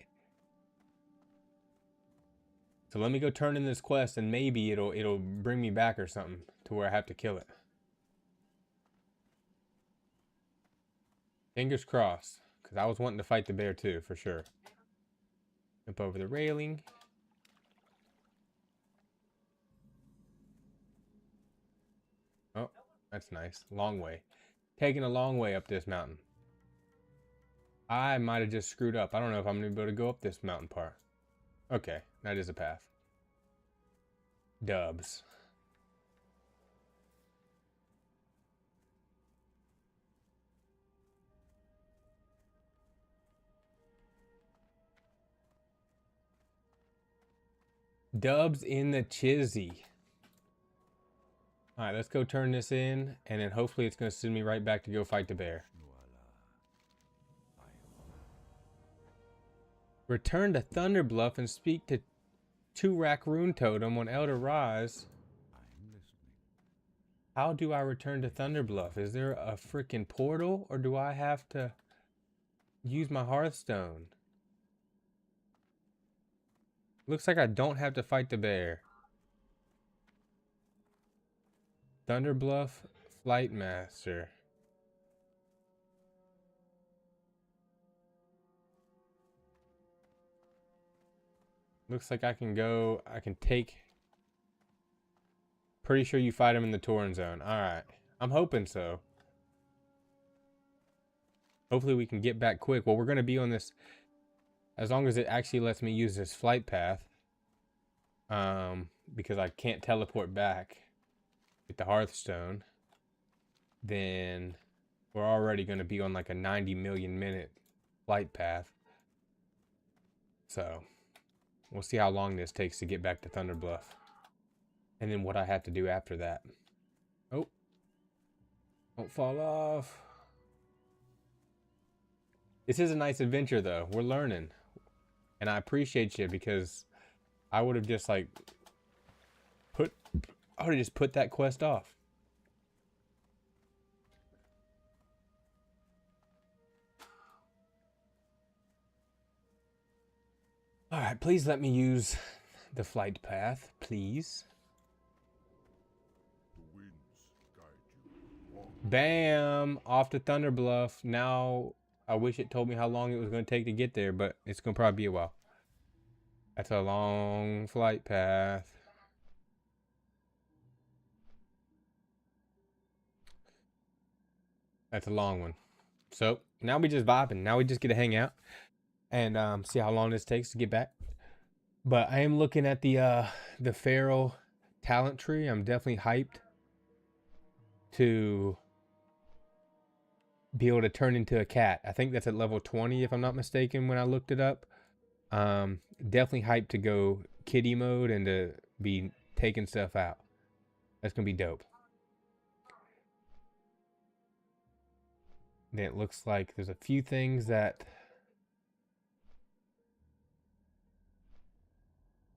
So let me go turn in this quest and maybe it'll bring me back or something to where I have to kill it. Fingers crossed, because I was wanting to fight the bear too, for sure. Jump over the railing. Oh, that's nice. Long way. Taking a long way up this mountain. I might have just screwed up. I don't know if I'm going to be able to go up this mountain part. Okay, that is a path. Dubs. Dubs in the chizzy. Alright, let's go turn this in, and then hopefully it's going to send me right back to go fight the bear. Return to Thunderbluff and speak to Turak Rune Totem on Elder Rise. How do I return to Thunderbluff? Is there a freaking portal, or do I have to use my Hearthstone? Looks like I don't have to fight the bear. Thunderbluff Flight Master. Looks like I can take. Pretty sure you fight him in the Torrent Zone. Alright. I'm hoping so. Hopefully we can get back quick. Well, we're going to be on this, as long as it actually lets me use this flight path. Because I can't teleport back with the Hearthstone. Then we're already going to be on like a 90 million minute flight path. So we'll see how long this takes to get back to Thunderbluff. And then what I have to do after that. Oh. Don't fall off. This is a nice adventure though. We're learning. And I appreciate you, because I would have just like put that quest off. Alright, please let me use the flight path, please. The winds guide you. Walk. Bam! Off to Thunderbluff. Now, I wish it told me how long it was going to take to get there, but it's going to probably be a while. That's a long flight path. That's a long one. So now we just vibing. Now we just get to hang out and see how long this takes to get back. But I am looking at the feral talent tree. I'm definitely hyped to be able to turn into a cat. I think that's at level 20 if I'm not mistaken when I looked it up. Definitely hyped to go kitty mode and to be taking stuff out. That's gonna be dope. Then it looks like there's a few things that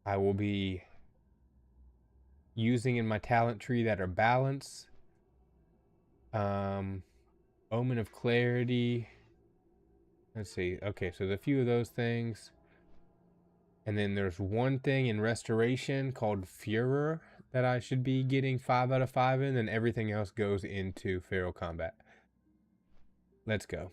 I will be using in my talent tree that are balance. Omen of Clarity. Let's see. Okay, so there's a few of those things. And then there's one thing in Restoration called Furor that I should be getting 5 out of 5 in, and everything else goes into Feral Combat. Let's go.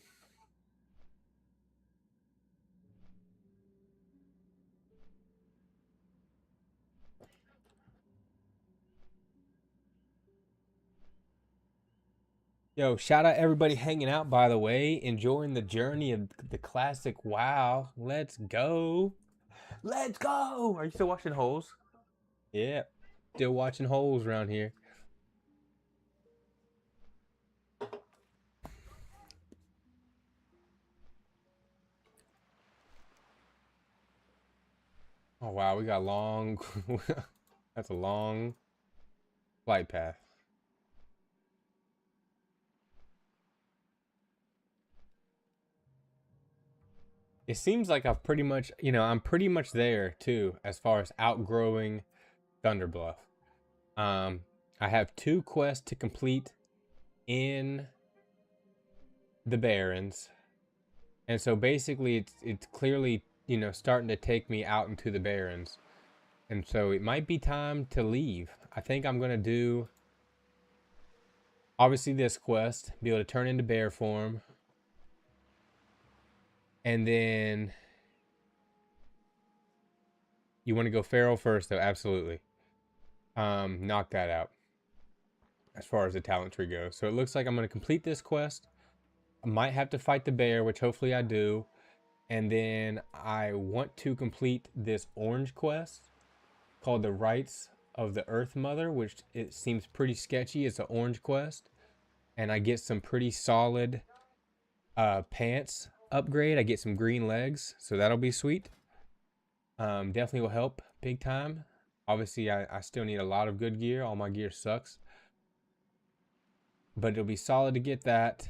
Yo, shout out everybody hanging out, by the way. Enjoying the journey of the classic WoW. Let's go. Let's go. Are you still watching Holes? Yeah. Still watching Holes around here. Oh, wow. We got long. That's a long flight path. It seems like I've pretty much, I'm pretty much there too, as far as outgrowing Thunderbluff. I have 2 quests to complete in the Barrens. And so basically it's clearly, starting to take me out into the Barrens. And so it might be time to leave. I think I'm going to do, obviously, this quest, be able to turn into bear form. And then you want to go feral first, though? Absolutely. Knock that out as far as the talent tree goes. So it looks like I'm going to complete this quest. I might have to fight the bear, which hopefully I do. And then I want to complete this orange quest called the Rites of the Earth Mother, which it seems pretty sketchy. It's an orange quest. And I get some pretty solid pants upgrade. I get some green legs, so that'll be sweet. Definitely will help big time. Obviously, I still need a lot of good gear. All my gear sucks. But it'll be solid to get that.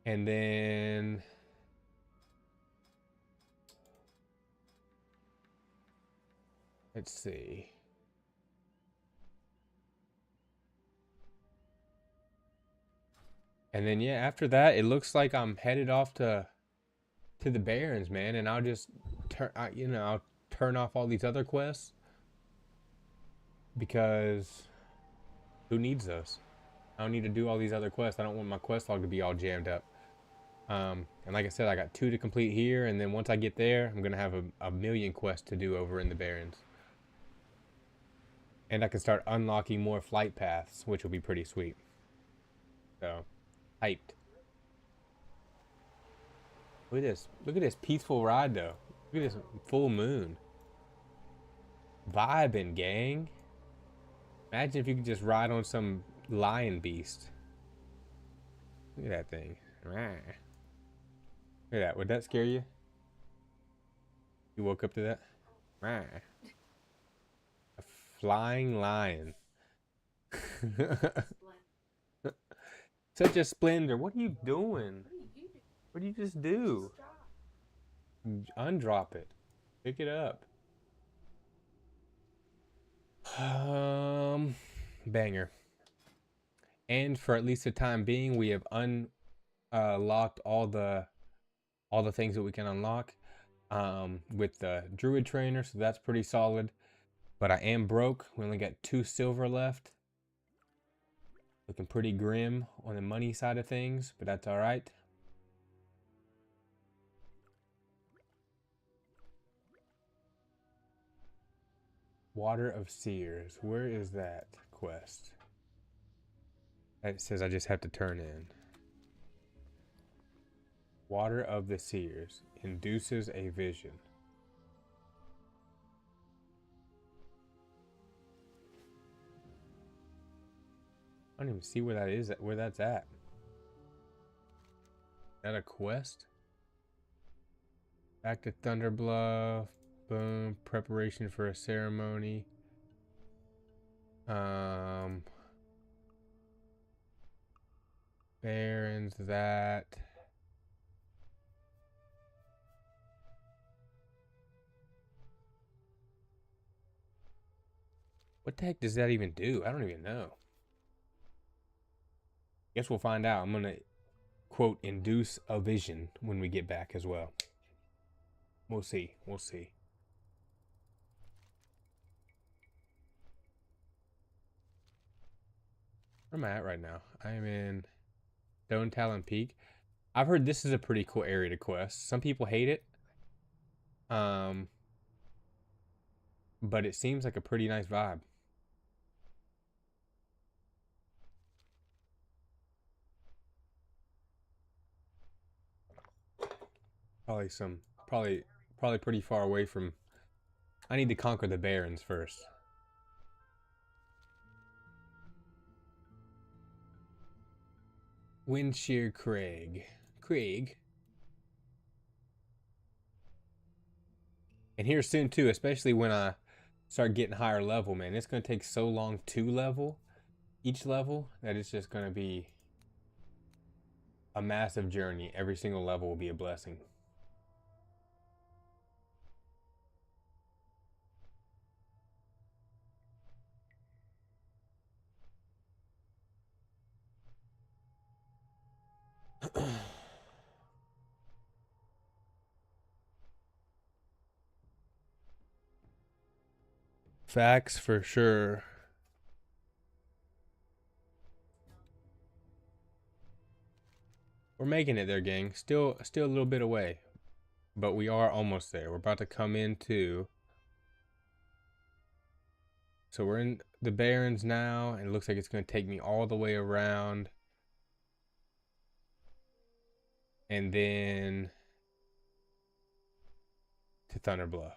And then let's see. And then yeah, after that, it looks like I'm headed off to the Barrens, man, and I'll just I'll turn off all these other quests because who needs those? I don't need to do all these other quests. I don't want my quest log to be all jammed up. And like I said, I got 2 to complete here, and then once I get there, I'm gonna have a million quests to do over in the Barrens. And I can start unlocking more flight paths, which will be pretty sweet. So, hyped. Look at this. Look at this peaceful ride, though. Look at this full moon. Vibing, gang. Imagine if you could just ride on some lion beast. Look at that thing. Look at that. Would that scare you? You woke up to that? A flying lion. Such a splendor. What are you doing? What do you just do? Undrop it. Pick it up. Banger. And for at least the time being, we have unlocked all the things that we can unlock with the druid trainer, so that's pretty solid. But I am broke. We only got 2 silver left. Looking pretty grim on the money side of things, but that's all right. Water of Seers. Where is that quest? It says I just have to turn in. Water of the Seers induces a vision. I don't even see where that is, where that's at. Is that a quest? Back to Thunderbluff. Boom. Preparation for a ceremony. Barons, that. What the heck does that even do? I don't even know. Guess we'll find out. I'm gonna quote induce a vision when we get back as well. We'll see. We'll see. Where am I at right now? I am in Stone Talon Peak. I've heard this is a pretty cool area to quest. Some people hate it. But it seems like a pretty nice vibe. Probably pretty far away from. I need to conquer the Barons first. Windshear Craig. And here soon too, especially when I start getting higher level, man. It's gonna take so long to level each level that it's just gonna be a massive journey. Every single level will be a blessing. Facts for sure. We're making it there, gang. Still a little bit away, but we are almost there. We're about to come into. So we're in the Barrens now, and it looks like it's going to take me all the way around. And then to Thunderbluff.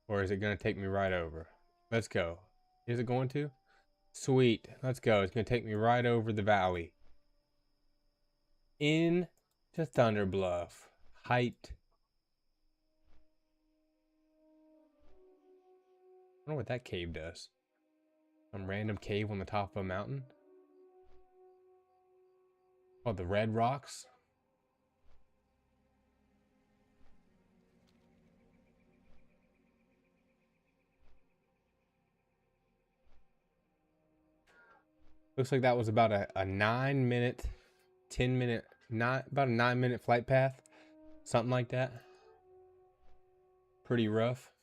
Or is it going to take me right over? Let's go. Is it going to? Sweet. Let's go. It's going to take me right over the valley. In to Thunderbluff. Height. I wonder what that cave does. Some random cave on the top of a mountain. Oh, the red rocks. Looks like that was about a 9-minute, 10-minute, about a 9-minute flight path. Something like that. Pretty rough.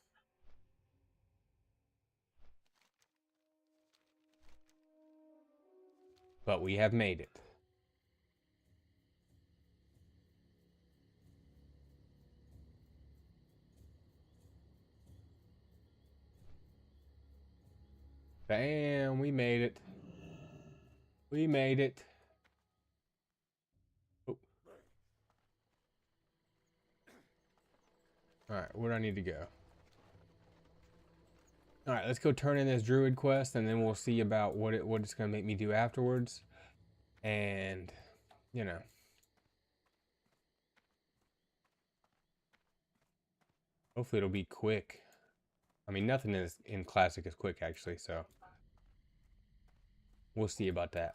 But we have made it. Bam, we made it. We made it. Oh. Alright, where do I need to go? Alright, let's go turn in this druid quest, and then we'll see about what it's going to make me do afterwards. And, you know. Hopefully it'll be quick. I mean, nothing in Classic is quick, actually, so. We'll see about that.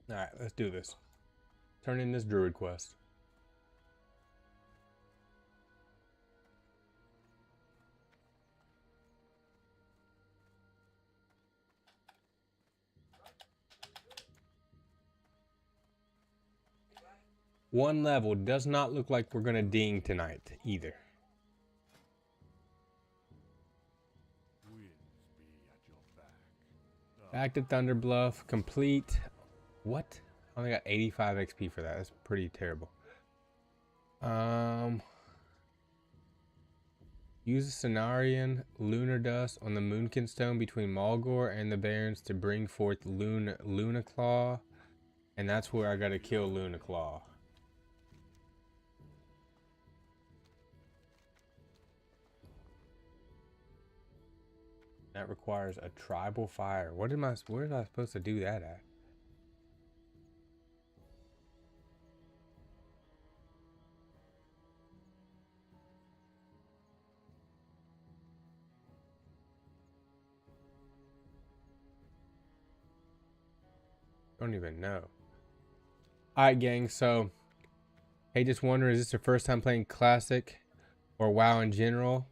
Alright, let's do this. Turn in this druid quest. One level. Does not look like we're gonna ding tonight either. Winds be at your back. Back to Thunder Bluff. Complete. What? I only got 85 XP for that. That's pretty terrible. Use a Cenarian Lunar Dust on the Moonkin Stone between Malgor and the Barrens to bring forth Luna Claw. And that's where I gotta kill Luna Claw. That requires a tribal fire. Where am I supposed to do that at? Don't even know. Alright, gang, so hey, just wondering, is this your first time playing Classic or WoW in general?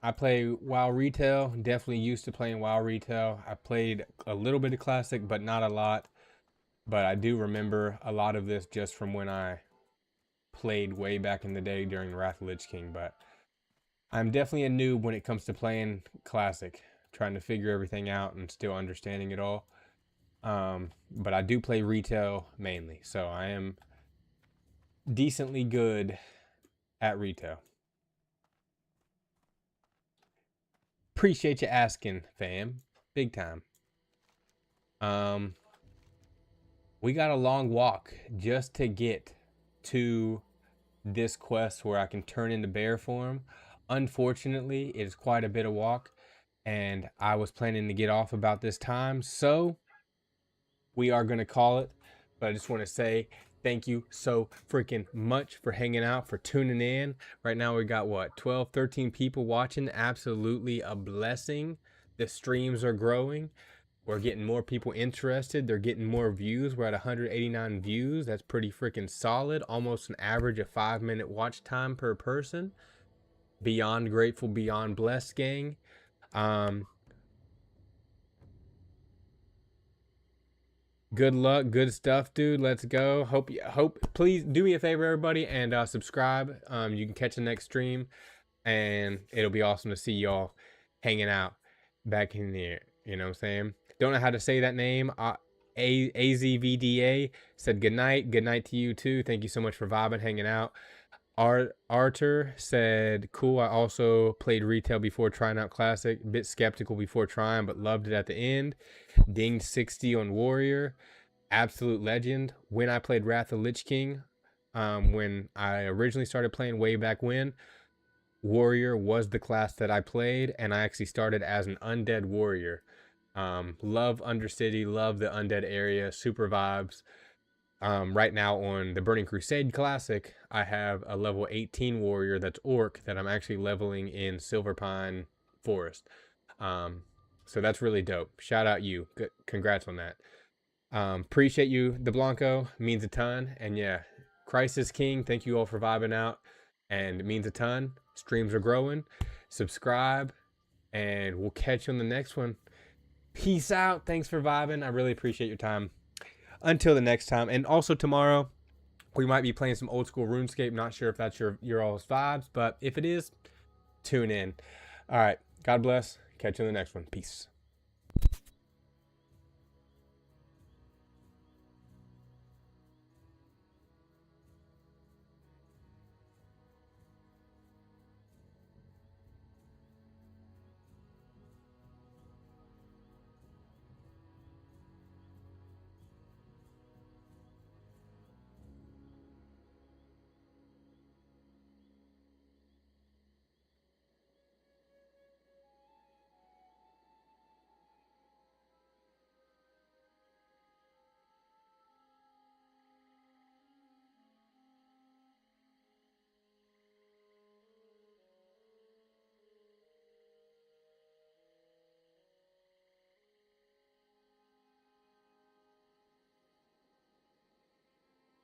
I play WoW Retail, definitely used to playing WoW Retail. I played a little bit of Classic, but not a lot. But I do remember a lot of this just from when I played way back in the day during Wrath of the Lich King. But I'm definitely a noob when it comes to playing Classic, trying to figure everything out and still understanding it all. But I do play Retail mainly, so I am decently good at Retail. Appreciate you asking, fam. Big time. We got a long walk just to get to this quest where I can turn into bear form. Unfortunately, it is quite a bit of walk, and I was planning to get off about this time, so we are going to call it. But I just want to say thank you so freaking much for hanging out, for tuning in. Right now we got what, 12, 13 people watching. Absolutely a blessing. The streams are growing. We're getting more people interested. They're getting more views. We're at 189 views. That's pretty freaking solid. Almost an average of 5-minute watch time per person. Beyond grateful, beyond blessed, gang. Good luck, good stuff, dude. Let's go. Hope please do me a favor, everybody, and subscribe. You can catch the next stream, and it'll be awesome to see y'all hanging out back in there. You know what I'm saying? Don't know how to say that name. AZVDA said good night. Good night to you too. Thank you so much for vibing, hanging out. Arthur said, cool. I also played Retail before trying out Classic. Bit skeptical before trying, but loved it at the end. Dinged 60 on Warrior. Absolute legend. When I played Wrath of the Lich King, when I originally started playing way back when, Warrior was the class that I played, and I actually started as an undead warrior. Love Undercity, love the undead area, super vibes. Right now on the Burning Crusade Classic, I have a level 18 warrior that's orc that I'm actually leveling in Silverpine Forest. So that's really dope. Shout out you. Good, congrats on that. Appreciate you, the Blanco. Means a ton. And yeah, Crisis King, thank you all for vibing out. And it means a ton. Streams are growing. Subscribe. And we'll catch you on the next one. Peace out. Thanks for vibing. I really appreciate your time. Until the next time. And also tomorrow, we might be playing some old school RuneScape. Not sure if that's your all's vibes, but if it is, tune in. All right. God bless. Catch you in the next one. Peace.